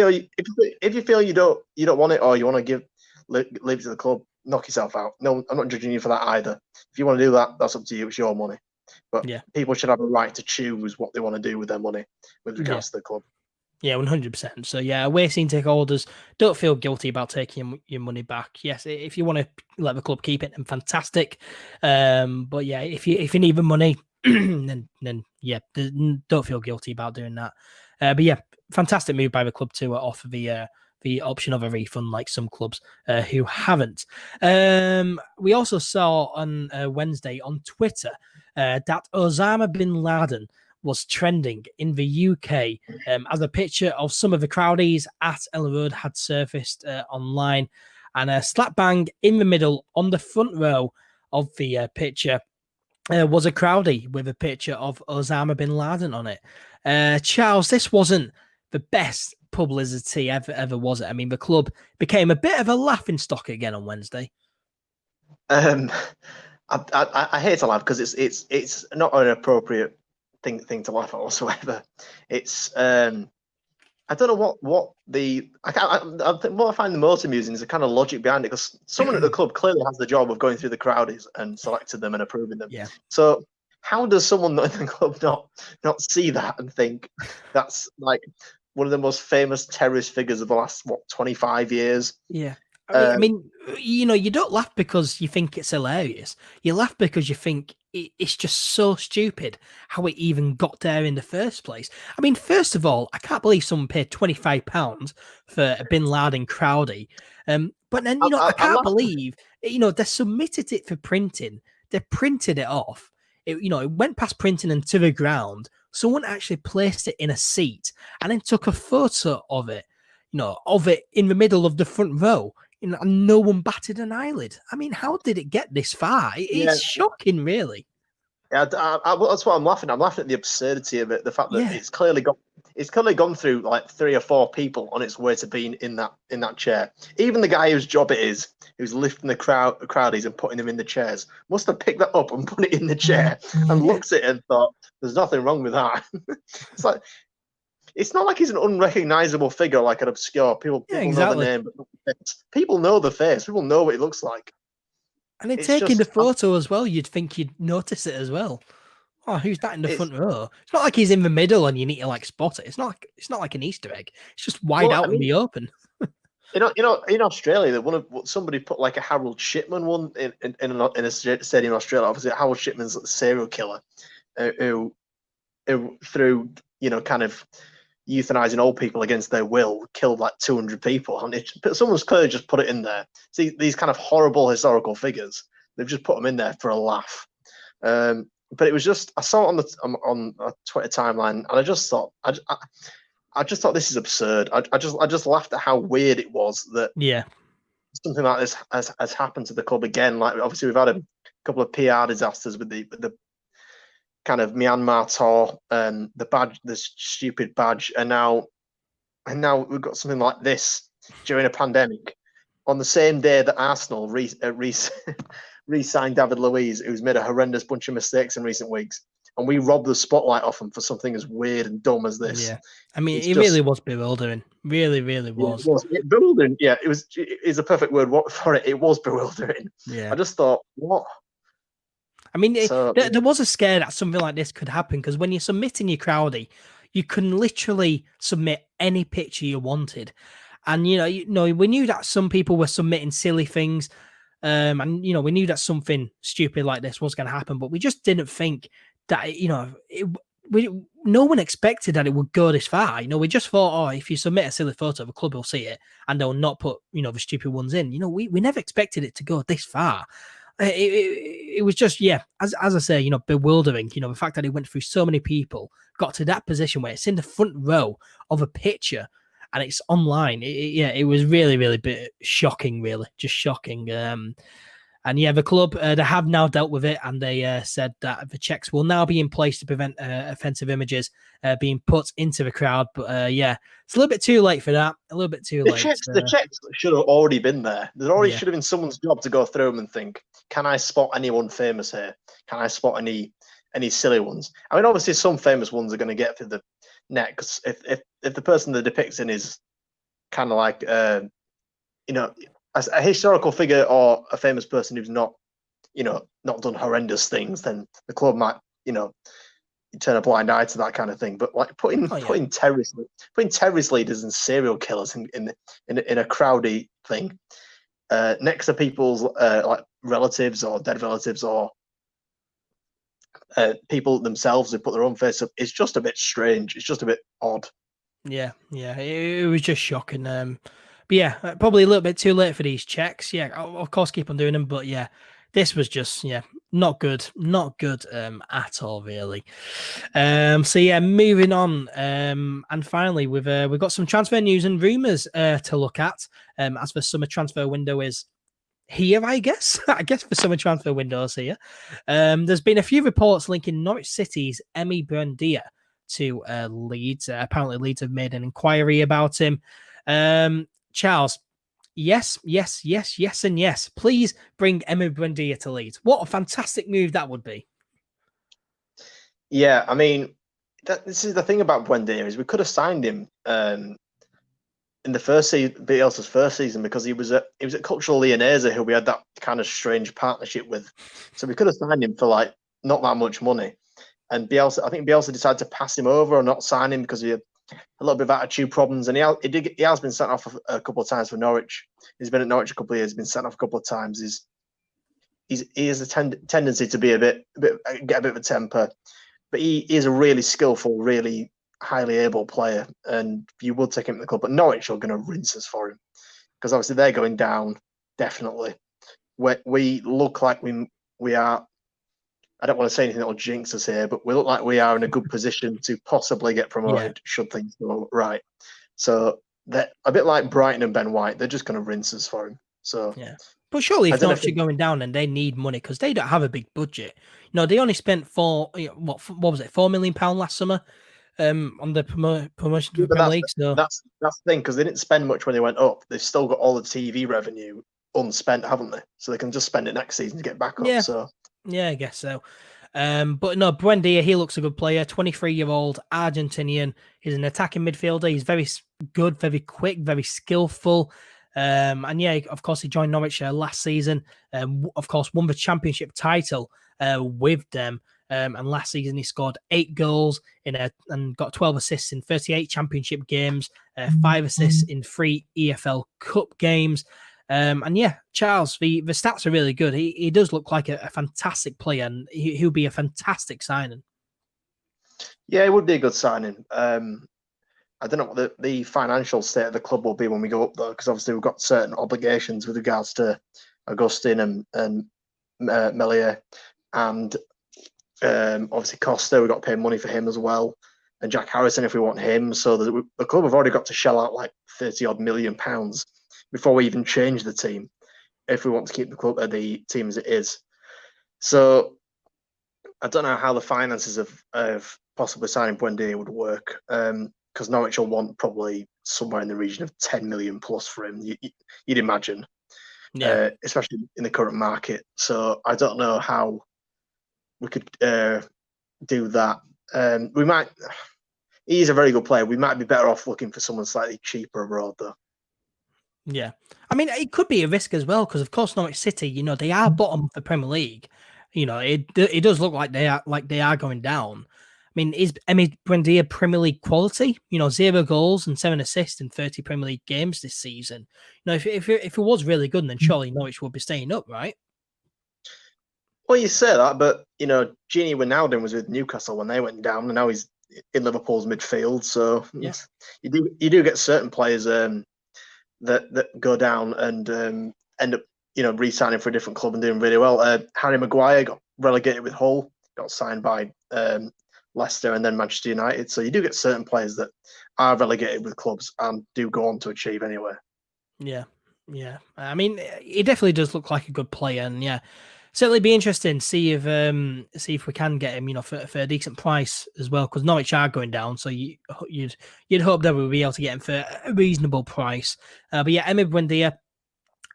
feel you don't want it, or you want to leave it to the club, knock yourself out. No, I'm not judging you for that either. If you want to do that, that's up to you. It's your money. But Yeah. people should have a right to choose what they want to do with their money with regards to the club. Yeah, 100%. So yeah, away season ticket holders, don't feel guilty about taking your money back. Yes, if you want to let the club keep it, then fantastic. But yeah, if you need the money, then yeah, don't feel guilty about doing that. But yeah, fantastic move by the club to offer the option of a refund, like some clubs who haven't. We also saw on Wednesday on Twitter that Osama bin Laden was trending in the UK as a picture of some of the Crowdies at Elland Road had surfaced online, and a slap bang in the middle on the front row of the picture was a Crowdie with a picture of Osama bin Laden on it. Charles, this wasn't the best publicity ever, was it? I mean, the club became a bit of a laughing stock again on Wednesday. I hate to laugh because it's not an appropriate thing to laugh at whatsoever. It's I don't know what I find the most amusing is the kind of logic behind it, because someone at the club clearly has the job of going through the Crowdies and selecting them and approving them. Yeah. So how does someone in the club not see that and think that's like one of the most famous terrorist figures of the last 25 years? Yeah. I mean, you don't laugh because you think it's hilarious. You laugh because you think it's just so stupid how it even got there in the first place. I mean, first of all, I can't believe someone paid £25 for a Bin Laden Crowdie. But then, I can't believe, they submitted it for printing. They printed it off. It went past printing and to the ground. Someone actually placed it in a seat and then took a photo of it, of it in the middle of the front row. And no one batted an eyelid. I mean, how did it get this far? It's shocking, really. Yeah, that's what I'm laughing at. I'm laughing at the absurdity of it. The fact that it's clearly gone through like 3 or 4 people on its way to being in that chair. Even the guy whose job it is, who's lifting the Crowdies and putting them in the chairs, must have picked that up and put it in the chair and looked at it and thought, "There's nothing wrong with that." It's not like he's an unrecognizable figure, like an obscure. People know the name, but not the face. People know the face. People know what he looks like. And then taking the photo as well, you'd think you'd notice it as well. Oh, who's that in the front row? It's not like he's in the middle and you need to like spot it. It's not like an Easter egg. It's just wide out in the open. In Australia, somebody put like a Harold Shipman one in a stadium in Australia. Obviously, Harold Shipman's a serial killer who through kind of euthanizing old people against their will killed like 200 people, and someone's clearly just put it in there. See, these kind of horrible historical figures, they've just put them in there for a laugh. But it was just, I saw it on a Twitter timeline, and I just thought this is absurd. I just laughed at how weird it was that something like this has happened to the club again. Like, obviously we've had a couple of PR disasters with the kind of Myanmar tour, the stupid badge, and now we've got something like this during a pandemic on the same day that Arsenal re-signed David Luiz, who's made a horrendous bunch of mistakes in recent weeks, and we robbed the spotlight off him for something as weird and dumb as this. Yeah, I mean, it really was bewildering. Really, really was. Bewildering. Yeah, it was. It's a perfect word for it. It was bewildering. Yeah, I just thought, what? I mean, there was a scare that something like this could happen, because when you're submitting your Crowdie, you can literally submit any picture you wanted. And, we knew that some people were submitting silly things. And, we knew that something stupid like this was going to happen, but we just didn't think that, no one expected that it would go this far. We just thought, if you submit a silly photo, the club will see it and they'll not put, the stupid ones in. We never expected it to go this far. It was just, as I say, bewildering. The fact that it went through so many people, got to that position where it's in the front row of a picture and it's online. It was really, really shocking, really, just shocking. And the club, they have now dealt with it, and they said that the checks will now be in place to prevent offensive images being put into the crowd. But it's a little bit too late for that. A little bit too late. The checks should have already been there. There already should have been someone's job to go through them and think, can I spot anyone famous here? Can I spot any any silly ones. I mean, obviously, some famous ones are going to get through the net because if the person they're depicting is kind of like as a historical figure or a famous person who's not not done horrendous things, then the club might turn a blind eye to that kind of thing. But like putting terrorist leaders and serial killers in a Crowdie thing next to people's like relatives or dead relatives or people themselves who put their own face up, it's just a bit strange. It's just a bit odd. Yeah, it was just shocking. But yeah, probably a little bit too late for these checks. Yeah, of course, keep on doing them. But yeah, this was just not good at all, really. So yeah, moving on. And finally, we've got some transfer news and rumours to look at. As the summer transfer window is here, I guess. I guess the summer transfer window is here. There's been a few reports linking Norwich City's Emi Buendia to Leeds. Apparently, Leeds have made an inquiry about him. Charles, yes, and yes. Please bring Emi Buendia to Leeds. What a fantastic move that would be. Yeah, I mean, this is the thing about Buendia is we could have signed him in the first season, Bielsa's first season, because he was at Cultural Leonese, who we had that kind of strange partnership with. So we could have signed him for like not that much money. And I think Bielsa decided to pass him over or not sign him because he had a little bit of attitude problems. And he has been sent off a couple of times for Norwich. He's been at Norwich a couple of years. Been sent off a couple of times. He has a tendency to be get a bit of a temper, but he is a really skillful, really highly able player, and you would take him to the club. But Norwich are going to rinse us for him because obviously they're going down. Definitely, we look like we are. I don't want to say anything that will jinx us here, but we look like we are in a good position to possibly get promoted should things go right. So that a bit like Brighton and Ben White, they're just going to rinse us for him. So yeah, but surely if Norwich are going down and they need money because they don't have a big budget. They only spent what was it, £4 million last summer on the promotion to the Premier League. So that's the thing, because they didn't spend much when they went up. They've still got all the TV revenue unspent, haven't they? So they can just spend it next season to get back up. So yeah, I guess so. But no, Buendia, he looks a good player. 23-year-old Argentinian. He's an attacking midfielder. He's very good, very quick, very skillful. And yeah, of course, he joined Norwich last season. Of course, won the championship title with them. And last season he scored 8 goals and got 12 assists in 38 championship games, 5 assists in 3 EFL Cup games. And yeah, Charles, the stats are really good. He does look like a fantastic player, and he'll be a fantastic signing. Yeah, it would be a good signing. I don't know what the financial state of the club will be when we go up, though, because obviously we've got certain obligations with regards to Augustin and Melier, and obviously Costa. We've got to pay money for him as well, and Jack Harrison if we want him. So the club have already got to shell out like £30-odd million before we even change the team, if we want to keep the team as it is. So I don't know how the finances of possibly signing Buendia would work, because Norwich will want probably somewhere in the region of 10 million plus for him, you'd imagine, especially in the current market. So I don't know how we could do that. We might. He's a very good player. We might be better off looking for someone slightly cheaper abroad, though. Yeah, I mean, it could be a risk as well because, of course, Norwich City, they are bottom of the Premier League. It does look like they are going down. I mean, is Emi Buendia Premier League quality? 0 goals and 7 assists in 30 Premier League games this season. If it was really good, then surely Norwich would be staying up, right? Well, you say that, but Gini Wijnaldum was with Newcastle when they went down, and now he's in Liverpool's midfield. So you do get certain players that go down and end up re-signing for a different club and doing really well. Harry Maguire got relegated with Hull, got signed by Leicester and then Manchester United. So you do get certain players that are relegated with clubs and do go on to achieve anyway. Yeah. I mean, it definitely does look like a good player, and certainly be interesting to see if we can get him, for a decent price as well, because Norwich are going down, so you'd hope that we'll be able to get him for a reasonable price. But yeah, Emi Buendia,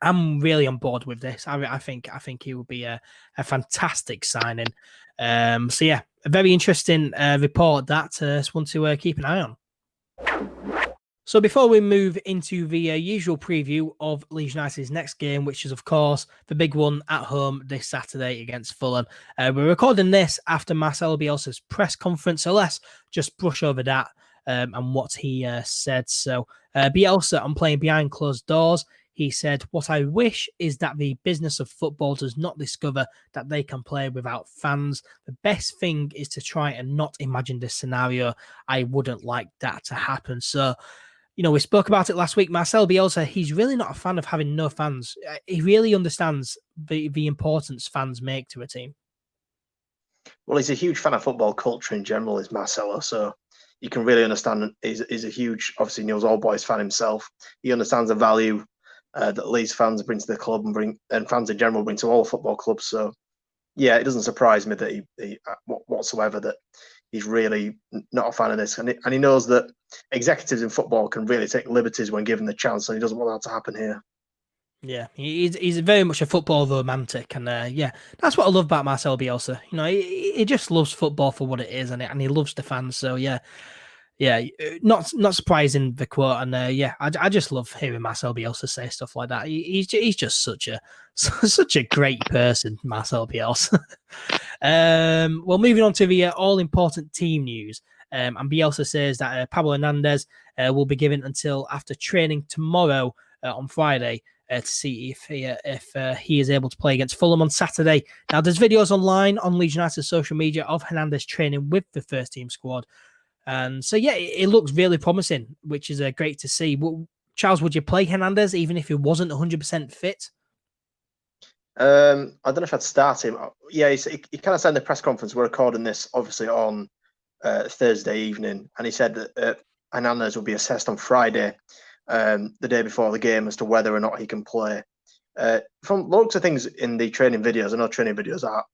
I'm really on board with this. I think he will be a fantastic signing. So yeah, a very interesting report that is one to keep an eye on. So before we move into the usual preview of Leeds United's next game, which is, of course, the big one at home this Saturday against Fulham, we're recording this after Marcelo Bielsa's press conference, so let's just brush over that and what he said. So Bielsa, on playing behind closed doors, he said, "What I wish is that the business of football does not discover that they can play without fans. The best thing is to try and not imagine this scenario. I wouldn't like that to happen." So, we spoke about it last week. Marcelo Bielsa, he's really not a fan of having no fans. He really understands the importance fans make to a team. Well, he's a huge fan of football culture in general, is Marcelo. So you can really understand. He's a huge, obviously, Neil's Old Boys fan himself. He understands the value that Leeds fans bring to the club and fans in general bring to all football clubs. So, yeah, it doesn't surprise me that he whatsoever that he's really not a fan of this, and he knows that executives in football can really take liberties when given the chance, and he doesn't want that to happen here. Yeah, he's very much a football romantic, and that's what I love about Marcelo Bielsa. He just loves football for what it is, and he loves the fans. So yeah, not surprising the quote, and I just love hearing Marcelo Bielsa say stuff like that. He's just such a great person, Marcelo Bielsa. Well, moving on to the all important team news, and Bielsa says that Pablo Hernandez will be given until after training tomorrow on Friday to see if he is able to play against Fulham on Saturday. Now, there's videos online on Leeds United's social media of Hernandez training with the first team squad. And so, yeah, it looks really promising, which is great to see. Charles, would you play Hernandez even if he wasn't 100% fit? I don't know if I'd start him. Yeah, he kind of said in the press conference, we're recording this obviously on Thursday evening, and he said that Hernandez will be assessed on Friday, the day before the game, as to whether or not he can play. From looks of things in the training videos, I know training videos are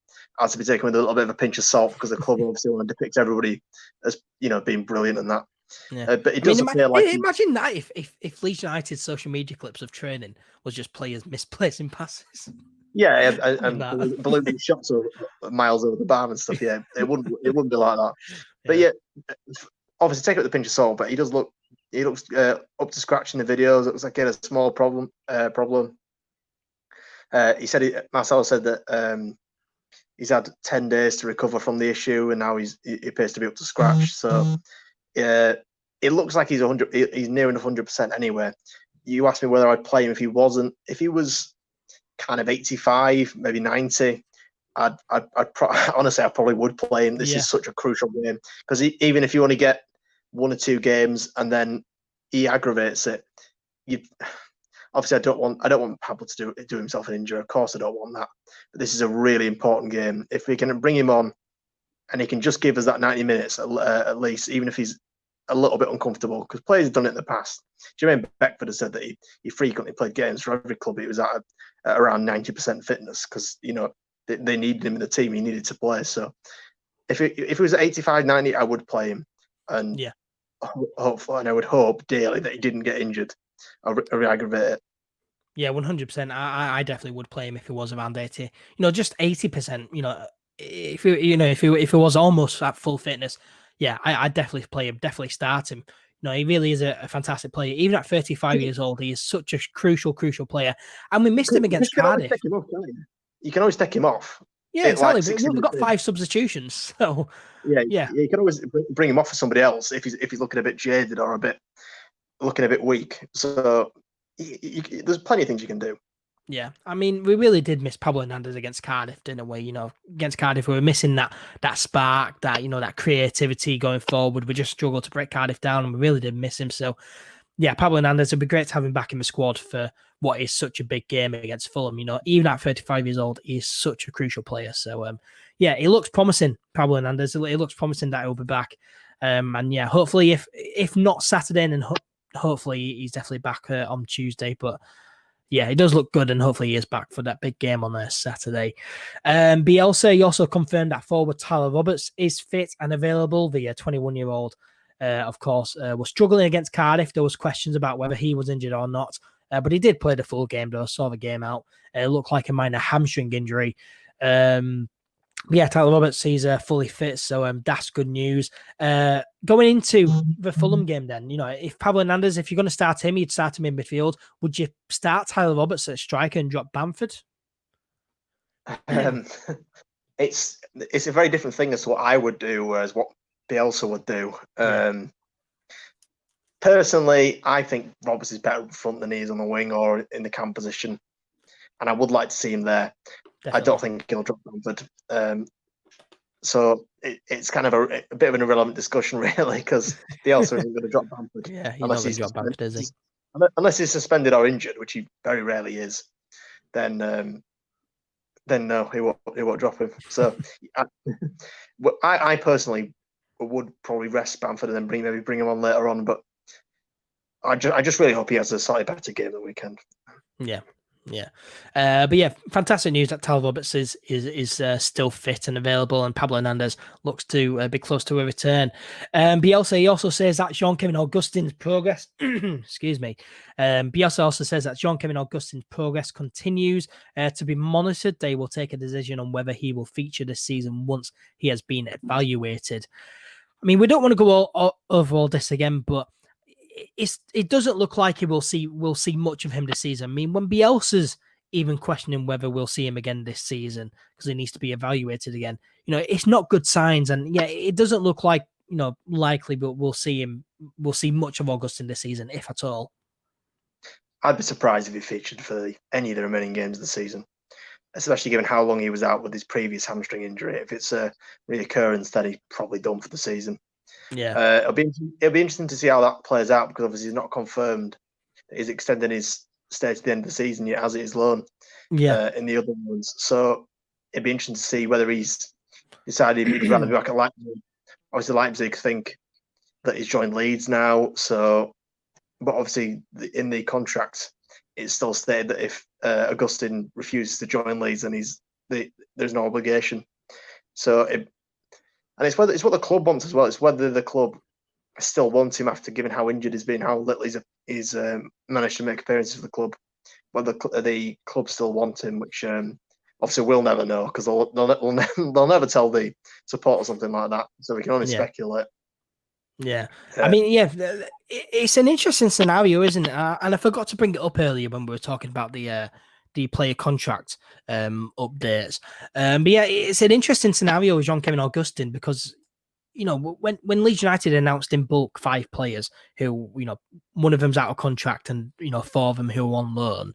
to be taken with a little bit of a pinch of salt, because the club obviously want to depict everybody as being brilliant and that. Yeah. But it does appear like imagine that if Leeds United's social media clips of training was just players misplacing passes. Yeah, and ballooning shots miles over the bar and stuff. Yeah, it wouldn't be like that. But yeah, obviously take it with a pinch of salt. But he looks up to scratch in the videos. It was like he had a small problem. He said Marcelo said that he's had 10 days to recover from the issue, and now he appears to be up to scratch. So it looks like he's near enough 100% anyway. You asked me whether I'd play him if he wasn't. If he was kind of 85, maybe 90, honestly, I probably would play him. This is such a crucial game, because even if you only get 1 or 2 games and then he aggravates it, obviously I don't want Pablo to do himself an injury. Of course, I don't want that. But this is a really important game. If we can bring him on and he can just give us that 90 minutes at least, even if he's a little bit uncomfortable, because players have done it in the past. Jermaine Beckford has said that he frequently played games for every club he was at around 90% fitness, because they needed him in the team. He needed to play. So if he was at 85, 90, I would play him, and hopefully, and I would hope daily that he didn't get injured or re-aggravate it. Yeah, 100%. I definitely would play him if he was around 80. Just 80%. If he was almost at full fitness, yeah, I'd definitely play him. Definitely start him. He really is a fantastic player. Even at 35 years old, he is such a crucial player. And we missed him against Cardiff. You can always take him off. Yeah, exactly. We've got 5 substitutions, so yeah, you can always bring him off for somebody else if he's looking a bit jaded or looking a bit weak. So there's plenty of things you can do. Yeah, I mean, we really did miss Pablo Hernandez against Cardiff, didn't we? Against Cardiff, we were missing that spark, that creativity going forward. We just struggled to break Cardiff down, and we really did miss him. So, yeah, Pablo Hernandez, it'd be great to have him back in the squad for what is such a big game against Fulham. Even at 35 years old, he's such a crucial player. So, yeah, it looks promising, Pablo Hernandez. It looks promising that he'll be back. And yeah, hopefully, if not Saturday, then hopefully he's definitely back on Tuesday. But yeah, it does look good, and hopefully he is back for that big game on Saturday. Bielsa, he also confirmed that forward Tyler Roberts is fit and available. The 21-year-old, of course, was struggling against Cardiff. There was questions about whether he was injured or not, but he did play the full game, though. Saw the game out. It looked like a minor hamstring injury. Yeah, Tyler Roberts, he's fully fit, so that's good news. Going into the Fulham game, then, if Pablo Hernandez, if you're going to start him, you'd start him in midfield. Would you start Tyler Roberts at striker and drop Bamford? It's a very different thing as to what I would do, whereas what Bielsa would do. Personally, I think Roberts is better up front than he is on the wing or in the cam position, and I would like to see him there. Definitely. I don't think he'll drop Bamford. So it's kind of a bit of an irrelevant discussion, really, because Bielsa isn't going to drop Bamford. Yeah, he's not going to drop Bamford, is he? Unless he's suspended or injured, which he very rarely is, then no, he won't drop him. So I personally would probably rest Bamford and then bring him on later on, but I just really hope he has a slightly better game the weekend. Yeah. But yeah, fantastic news that Tyler Roberts is still fit and available, and Pablo Hernandez looks to be close to a return. Bielsa, he also says that Jean-Kevin Augustin's progress, excuse me. Bielsa also says that Jean-Kevin Augustin's progress continues to be monitored. They will take a decision on whether he will feature this season once he has been evaluated. I mean, we don't want to go over all this again, but it doesn't look like we'll see much of him this season. I mean, when Bielsa's even questioning whether we'll see him again this season because he needs to be evaluated again, it's not good signs. And yeah, it doesn't look like, likely, but we'll see much of Augustin this season, if at all. I'd be surprised if he featured for any of the remaining games of the season, especially given how long he was out with his previous hamstring injury. If it's a reoccurrence, then he's probably done for the season. Yeah, it'll be interesting to see how that plays out, because obviously he's not confirmed that he's extending his stay to the end of the season yet, as it is loan. In the other ones, so it'd be interesting to see whether he's decided he'd rather be back at Leipzig. Obviously, Leipzig think that he's joined Leeds now, but obviously in the contract it's still stated that if Augustin refuses to join Leeds, then there's no obligation. So it's what the club wants as well. It's whether the club still wants him after, given how injured he's been, how little he's managed to make appearances for the club. Whether the club still want him, which obviously we'll never know, because they'll never tell the support or something like that. So we can only speculate. Yeah. I mean, it's an interesting scenario, isn't it? And I forgot to bring it up earlier when we were talking about the player contract updates. But yeah, it's an interesting scenario with Jean-Kevin Augustin, because when Leeds United announced in bulk 5 players who, one of them's out of contract and 4 of them who are on loan,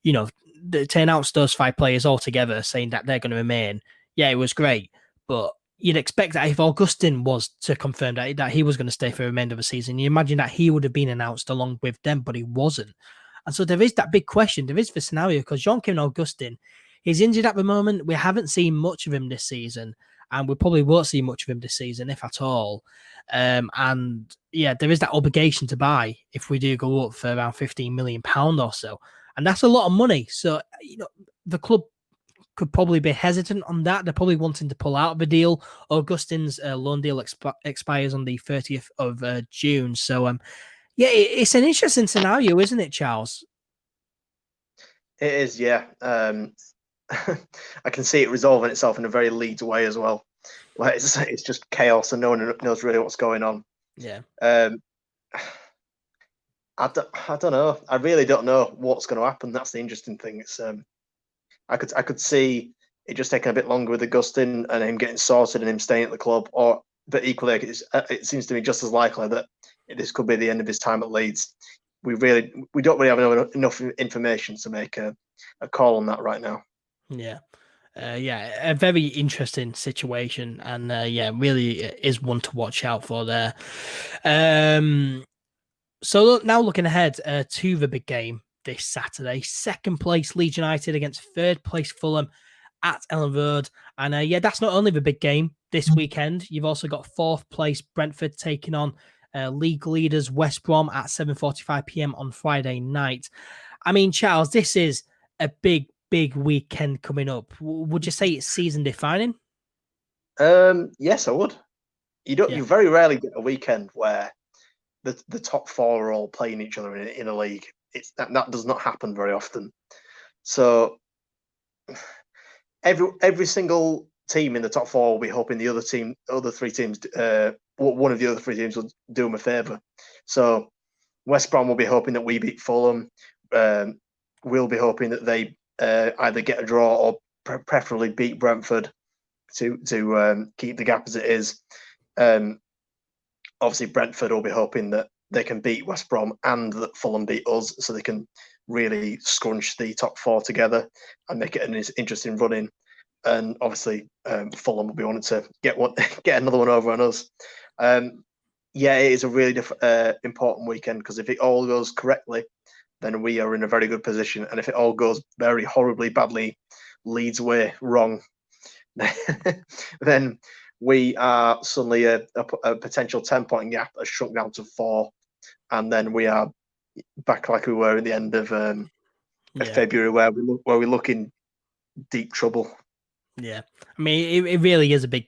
to announce those 5 players all together saying that they're going to remain, yeah, it was great. But you'd expect that if Augustin was to confirm that he was going to stay for the remainder of the season, you imagine that he would have been announced along with them, but he wasn't. And so there is that big question. There is the scenario, because Jean-Kevin Augustin, he's injured at the moment. We haven't seen much of him this season, and we probably won't see much of him this season, if at all. And yeah, there is that obligation to buy if we do go up for around £15 million or so. And that's a lot of money. So, the club could probably be hesitant on that. They're probably wanting to pull out of the deal. Augustin's loan deal expires on the 30th of June. So, yeah, it's an interesting scenario, isn't it, Charles? It is, yeah. I can see it resolving itself in a very Leeds way as well. Like it's just chaos and no one knows really what's going on. Yeah. I don't know. I really don't know what's going to happen. That's the interesting thing. It's I could see it just taking a bit longer with Augustin and him getting sorted and him staying at the club, but equally it seems to me just as likely that this could be the end of his time at Leeds. We don't really have enough information to make a call on that right now. Yeah. A very interesting situation, and really is one to watch out for there. So now looking ahead to the big game this Saturday, 2nd place Leeds United against 3rd place Fulham at Elland Road. And that's not only the big game this weekend. You've also got 4th place Brentford taking on league leaders West Brom at 7:45 p.m. on Friday night. I mean, Charles, this is a big weekend coming up. Would you say it's season defining? Yes, I would. You very rarely get a weekend where the top 4 are all playing each other in a league. That does not happen very often. So every single team in the top four will be hoping the other three teams, one of the other three teams will do them a favour. So West Brom will be hoping that we beat Fulham. We'll be hoping that they either get a draw or preferably beat Brentford to keep the gap as it is. Obviously, Brentford will be hoping that they can beat West Brom and that Fulham beat us, so they can really scrunch the top four together and make it an interesting run-in. And obviously, Fulham will be wanting to get another one over on us. Yeah, it is a really important weekend, because if it all goes correctly, then we are in a very good position. And if it all goes very horribly badly, Leeds way wrong, then we are suddenly a potential 10-point gap has shrunk down to 4, and then we are back like we were at the end of February, where we look in deep trouble. Yeah, I mean, it really is a big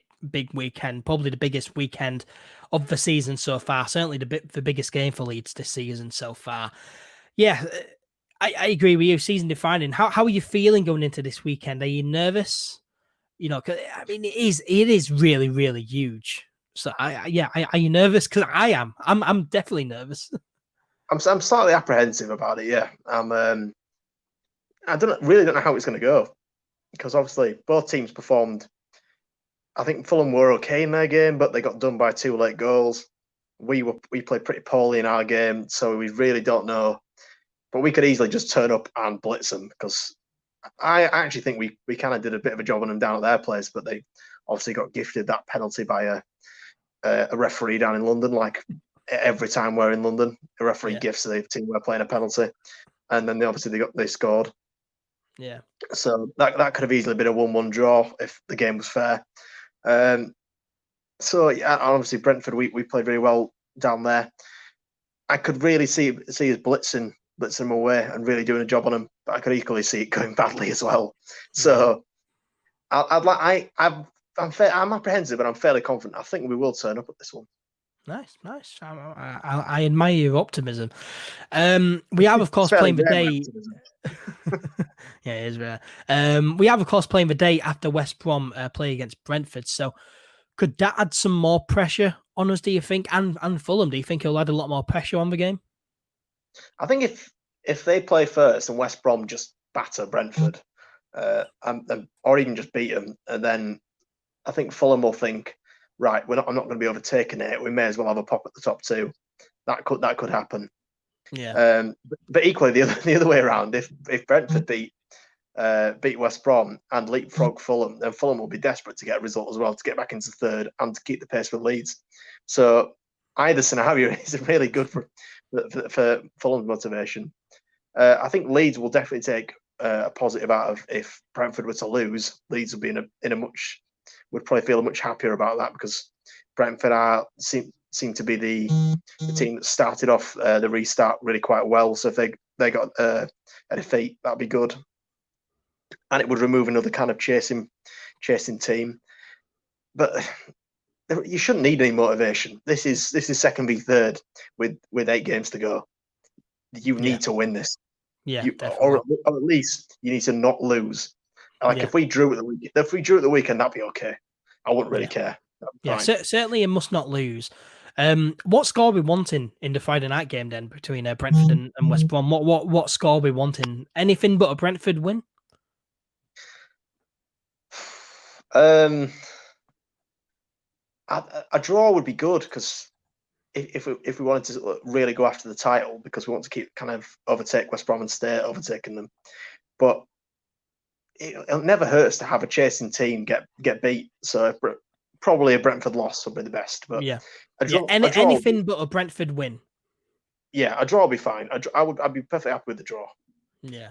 weekend, probably the biggest weekend of the season so far. Certainly the biggest game for Leeds this season so far. Yeah, I agree with you. Season defining. How are you feeling going into this weekend? Are you nervous? You know, 'cause, I mean, it is really, really huge. So are you nervous? Because I am. I'm definitely nervous. I'm slightly apprehensive about it. Yeah, I really don't know how it's going to go, because obviously both teams performed. I think Fulham were okay in their game, but they got done by 2 late goals. We played pretty poorly in our game, so we really don't know. But we could easily just turn up and blitz them, because I actually think we kind of did a bit of a job on them down at their place, but they obviously got gifted that penalty by a referee down in London. Like every time we're in London, a referee gifts the team we're playing a penalty, and then they scored. Yeah. So that could have easily been a 1-1 draw if the game was fair. So yeah, obviously Brentford, we played very well down there. I could really see us blitzing them away and really doing a job on them, but I could equally see it going badly as well. So I'm apprehensive, but I'm fairly confident. I think we will turn up at this one. Nice. I admire your optimism. We have, of course, playing the day. Yeah, it is rare. We have, of course, playing the day after West Brom play against Brentford. So could that add some more pressure on us, do you think? And Fulham, do you think it'll add a lot more pressure on the game? I think if they play first and West Brom just batter Brentford, or even just beat them, and then I think Fulham will think, right, I'm not going to be overtaken here. We may as well have a pop at the top 2. That could happen. Yeah. But equally, the other way around, if Brentford beat West Brom and leapfrog Fulham, then Fulham will be desperate to get a result as well, to get back into 3rd and to keep the pace with Leeds. So either scenario is really good for Fulham's motivation. I think Leeds will definitely take a positive out of if Brentford were to lose. Leeds would be would probably feel much happier about that, because Brentford seem to be the team that started off the restart really quite well. So if they got a defeat, that'd be good, and it would remove another kind of chasing team. But you shouldn't need any motivation. This is second v third with 8 games to go. You need to win this. Yeah, or at least you need to not lose. Like if we drew at the weekend, that'd be okay. I wouldn't really care. Yeah, certainly it must not lose. What score are we wanting in the Friday night game then between Brentford and West Brom? What score are we wanting? Anything but a Brentford win? A draw would be good, because if we wanted to really go after the title, because we want to keep kind of overtake West Brom and stay overtaking them, but it never hurts to have a chasing team get beat. So probably a Brentford loss would be the best. But anything but a Brentford win. Yeah, a draw would be fine. I'd be perfectly happy with the draw. Yeah.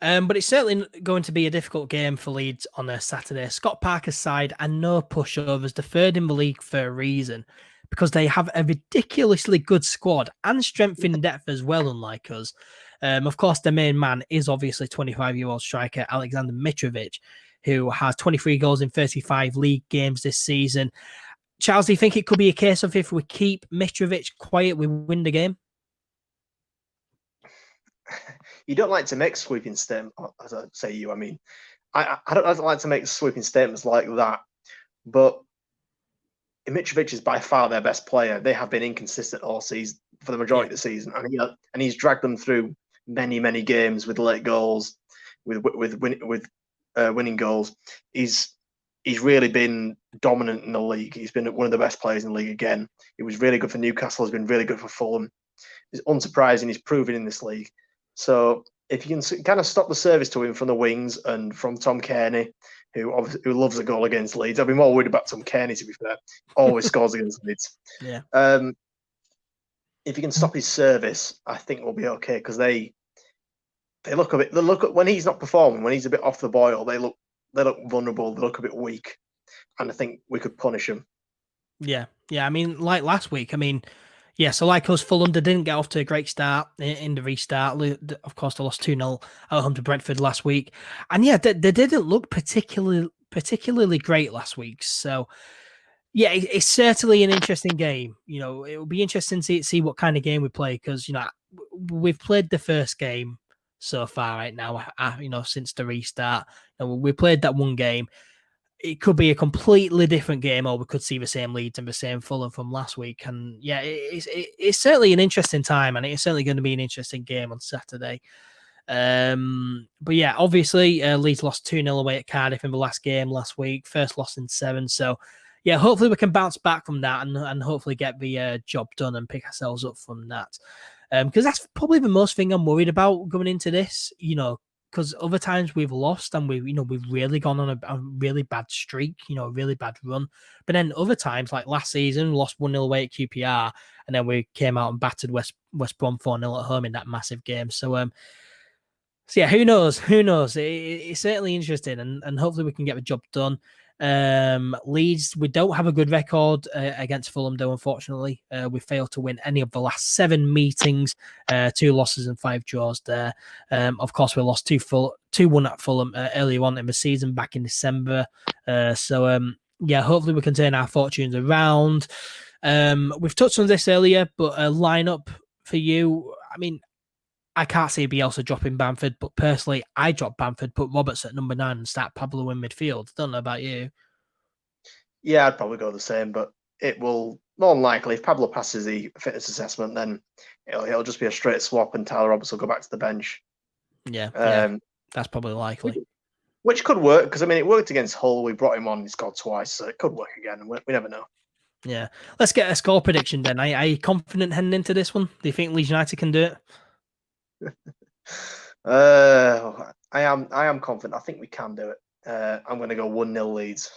But it's certainly going to be a difficult game for Leeds on a Saturday. Scott Parker's side and no pushovers. They're 3rd in the league for a reason, because they have a ridiculously good squad and strength in depth as well, unlike us. Of course, the main man is obviously 25-year-old striker Alexander Mitrovic, who has 23 goals in 35 league games this season. Charles, do you think it could be a case of if we keep Mitrovic quiet, we win the game? You don't like to make sweeping statements, as I say you. I mean, I don't like to make sweeping statements like that, but Mitrovic is by far their best player. They have been inconsistent all season for the majority of the season, and he's dragged them through many games with late goals, with winning goals. He's really been dominant in the league. He's been one of the best players in the league again. He was really good for Newcastle. He's been really good for Fulham. It's unsurprising. He's proven in this league. So if you can kind of stop the service to him from the wings and from Tom Cairney, who loves a goal against Leeds. I'd be more worried about Tom Cairney, to be fair. Always scores against Leeds. Yeah. If you can stop his service, I think we'll be okay, because they look a bit. They look when he's not performing, when he's a bit off the boil. They look vulnerable. They look a bit weak, and I think we could punish them. Yeah. I mean, like last week. I mean, yeah. So like us, Fulham, they didn't get off to a great start in the restart. Of course, they lost 2-0 at home to Brentford last week, and yeah, they didn't look particularly great last week. So yeah, it's certainly an interesting game. You know, it will be interesting to see what kind of game we play, because, you know, we've played the first game so far right now, you know, since the restart. You know, we played that one game. It could be a completely different game, or we could see the same Leeds and the same Fulham from last week. And yeah, it's certainly an interesting time, and it's certainly going to be an interesting game on Saturday. But yeah, obviously, Leeds lost 2-0 away at Cardiff in the last game last week, first loss in 7. So yeah, hopefully we can bounce back from that and hopefully get the job done and pick ourselves up from that. Because that's probably the most thing I'm worried about going into this, you know, because other times we've lost and we've really gone on a really bad streak, you know, a really bad run. But then other times, like last season, lost 1-0 away at QPR, and then we came out and battered West Brom 4-0 at home in that massive game. So yeah, who knows? It's certainly interesting, and hopefully we can get the job done. Leeds, we don't have a good record against Fulham, though, unfortunately. We failed to win any of the last 7 meetings, 2 losses and 5 draws there. Of course, we lost 2-1 at Fulham earlier on in the season, back in December. Yeah, hopefully we can turn our fortunes around. We've touched on this earlier, but a lineup for you, I mean, I can't see Bielsa dropping Bamford, but personally, I drop Bamford, put Roberts at number 9 and start Pablo in midfield. Don't know about you. Yeah, I'd probably go the same, but it will more than likely, if Pablo passes the fitness assessment, then it'll just be a straight swap and Tyler Roberts will go back to the bench. Yeah, that's probably likely. Which could work, because I mean, it worked against Hull. We brought him on, he scored twice, so it could work again. We never know. Yeah, let's get a score prediction then. Are you confident heading into this one? Do you think Leeds United can do it? I am confident. I think we can do it. I'm going to go 1-0 Leeds.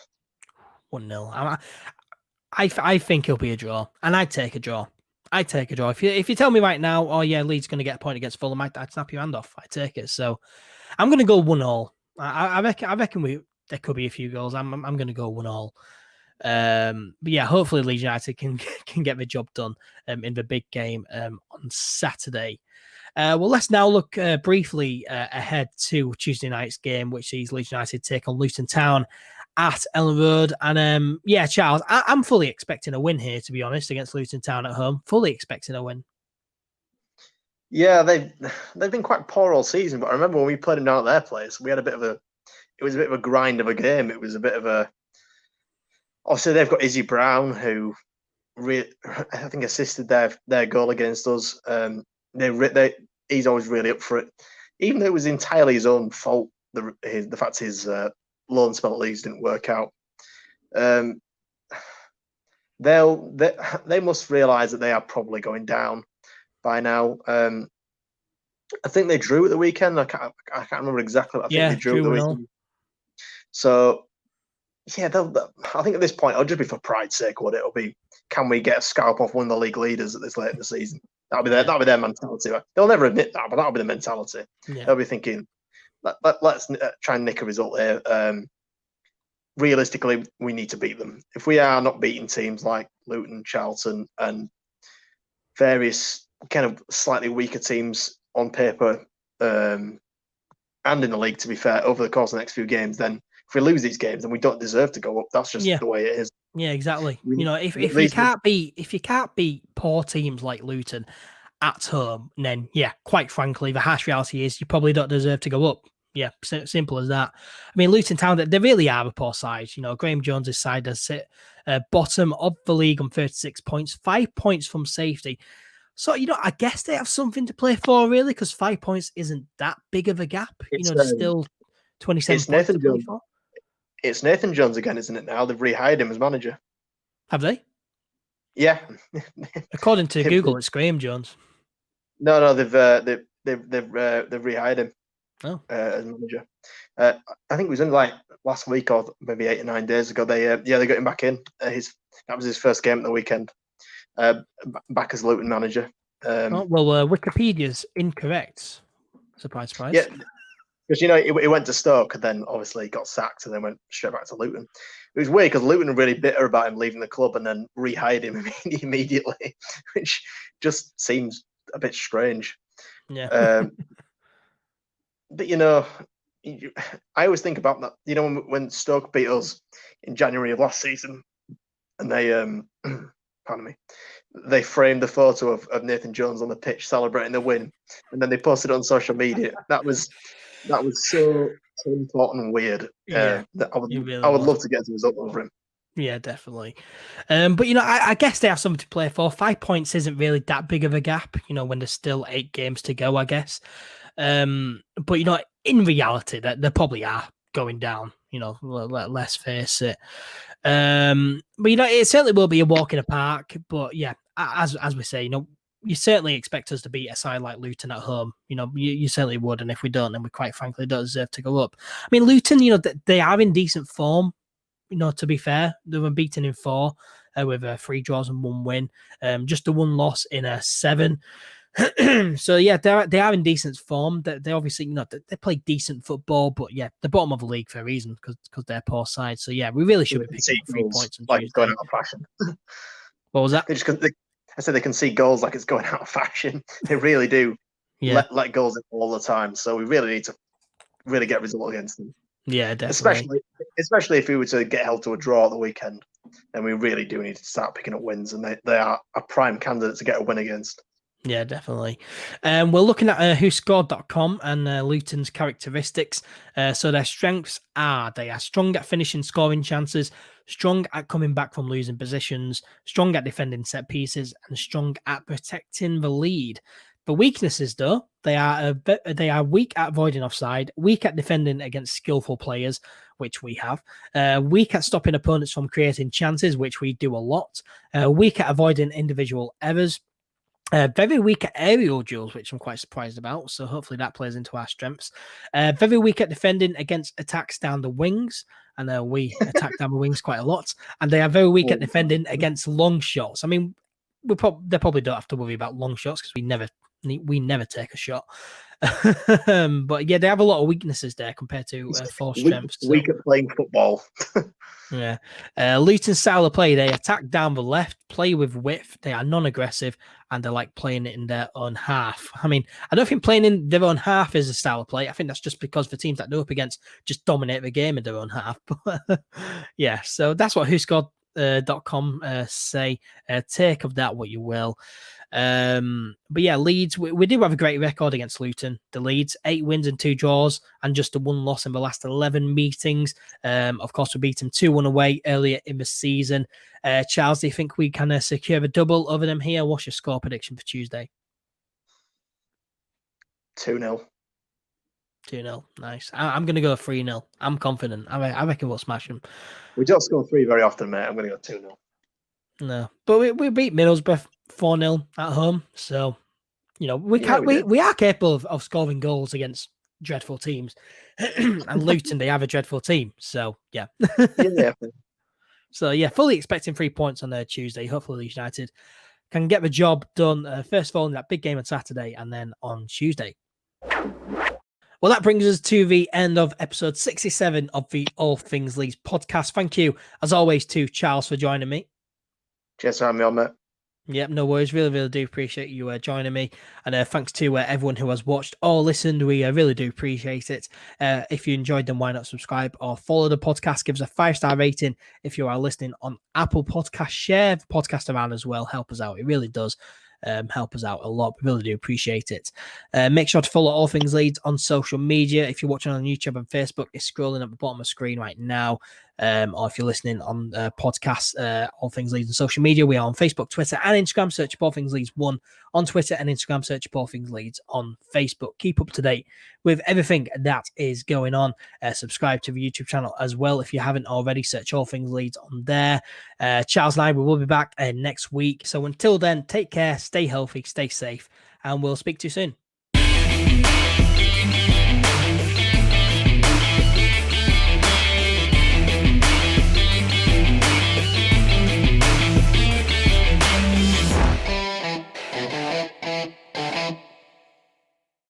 1-0. I think it'll be a draw, and I'd take a draw. If you tell me right now, oh yeah, Leeds going to get a point against Fulham, I'd snap your hand off. I take it. So I'm going to go 1-1. I reckon there could be a few goals. I'm going to go 1-1. But yeah, hopefully Leeds United can get the job done in the big game on Saturday. Well, let's now look briefly ahead to Tuesday night's game, which sees Leeds United take on Luton Town at Elland Road. And yeah, Charles, I'm fully expecting a win here, to be honest, against Luton Town at home. Fully expecting a win. Yeah, they've been quite poor all season, but I remember when we played them down at their place, we had it was a bit of a grind of a game. It was a bit of a. Obviously, they've got Izzy Brown, who I think assisted their goal against us. He's always really up for it, even though it was entirely his own fault. The fact his loan spell at Leeds didn't work out. They must realise that they are probably going down by now. I think they drew at the weekend. I can't remember exactly. I think they drew at the weekend. So yeah, I think at this point it'll just be for pride's sake. What it'll be, can we get a scalp off one of the league leaders at this late in the season? That'll be their mentality. They'll never admit that, but that'll be the mentality. Yeah. They'll be thinking, let's try and nick a result here. Realistically, we need to beat them. If we are not beating teams like Luton, Charlton, and various kind of slightly weaker teams on paper and in the league, to be fair, over the course of the next few games, then if we lose these games, then we don't deserve to go up. That's just the way it is. Yeah, exactly. If you can't beat poor teams like Luton at home, then yeah, quite frankly, the harsh reality is you probably don't deserve to go up. Yeah, simple as that. I mean, Luton Town, they really are a poor side. Graham Jones's side does sit bottom of the league on 36 points, 5 points from safety. So, I guess they have something to play for, really, because 5 points isn't that big of a gap. There's still 27 it's points Nathan to play Jones. for. It's Nathan Jones again, isn't it? Now they've rehired him as manager. Have they? Yeah. According to Google, it's Graham Jones. No, they've rehired him as manager. I think it was in like last week or maybe 8 or 9 days ago. They got him back in. That was his first game at the weekend. Back as Luton manager. Wikipedia's incorrect. Surprise. Yeah, because he went to Stoke and then obviously got sacked and then went straight back to Luton. It was weird because Luton were really bitter about him leaving the club and then rehired him immediately, which just seems a bit strange. Yeah. But I always think about that. When Stoke beat us in January of last season, and they pardon me, they framed the photo of Nathan Jones on the pitch celebrating the win, and then they posted it on social media. That was so important and weird. Yeah, that I would love to get a result over him. Yeah, definitely. But I guess they have something to play for. 5 points isn't really that big of a gap, when there's still 8 games to go, I guess. But in reality, that they probably are going down. Let's face it. But it certainly will be a walk in the park. But yeah, as we say, you certainly expect us to beat a side like Luton at home. You certainly would, and if we don't, then we quite frankly don't deserve to go up. I mean, Luton, they are in decent form. To be fair, they were beaten in 4 with 3 draws and 1 win. Just the 1 loss in 7. So yeah, they are in decent form. They obviously, they play decent football, but yeah, the bottom of the league for a reason because they're poor side. So yeah, we really should be picking up 3 points. Like it's going out of fashion. What was that? I said they can see goals like it's going out of fashion. They really do. Yeah, let goals in all the time. So we really need to really get a result against them. Yeah, definitely. Especially if we were to get held to a draw at the weekend, then we really do need to start picking up wins, and they are a prime candidate to get a win against. Yeah, definitely. We're looking at whoscored.com and Luton's characteristics. So their strengths are they are strong at finishing scoring chances, strong at coming back from losing positions, strong at defending set pieces, and strong at protecting the lead. The weaknesses, though, they are weak at avoiding offside, weak at defending against skillful players, which we have, weak at stopping opponents from creating chances, which we do a lot, weak at avoiding individual errors, very weak at aerial duels, which I'm quite surprised about. So hopefully that plays into our strengths. Very weak at defending against attacks down the wings. And we attack down the wings quite a lot. And they are very weak at defending against long shots. I mean, they probably don't have to worry about long shots because we never take a shot. But yeah, they have a lot of weaknesses there compared to 4 strengths. Weak at playing football. Yeah. Luton's style of play, they attack down the left, play with width, they are non-aggressive, and they like playing it in their own half. I mean, I don't think playing in their own half is a style of play. I think that's just because the teams that they're up against just dominate the game in their own half. But yeah, so that's what whoscored.com say. Take of that what you will. But yeah, Leeds, we do have a great record against Luton. The Leeds, 8 wins and 2 draws, and just a 1 loss in the last 11 meetings. Of course, we beat them 2-1 away earlier in the season. Charles, do you think we can secure a double over them here? What's your score prediction for Tuesday? 2-0. 2-0. Nice. I'm going to go 3-0. I'm confident. I reckon we'll smash them. We don't score 3 very often, mate. I'm going to go 2-0. No, but we beat Middlesbrough 4-0 at home. So, we are capable of scoring goals against dreadful teams. And Luton, they have a dreadful team. So, yeah. Yeah. So, yeah, fully expecting 3 points on their Tuesday. Hopefully, Leeds United can get the job done, first of all, in that big game on Saturday and then on Tuesday. Well, that brings us to the end of episode 67 of the All Things Leeds podcast. Thank you, as always, to Charles for joining me. Cheers for having me on, mate. Yep, no worries. Really, really do appreciate you joining me. And thanks to everyone who has watched or listened. We really do appreciate it. If you enjoyed them, why not subscribe or follow the podcast? Give us a 5-star rating if you are listening on Apple Podcasts. Share the podcast around as well. Help us out. It really does. help us out a lot. We really do appreciate it. Make sure to follow All Things Leeds on social media. If you're watching on YouTube and Facebook, it's scrolling at the bottom of the screen right now. Or if you're listening on podcasts, All Things Leeds on social media, we are on Facebook, Twitter, and Instagram. Search All Things Leeds 1 on Twitter, and Instagram search All Things Leeds on Facebook. Keep up to date with everything that is going on. Subscribe to the YouTube channel as well if you haven't already. Search All Things Leeds on there. Charles and I, we will be back next week. So until then, take care, stay healthy, stay safe, and we'll speak to you soon.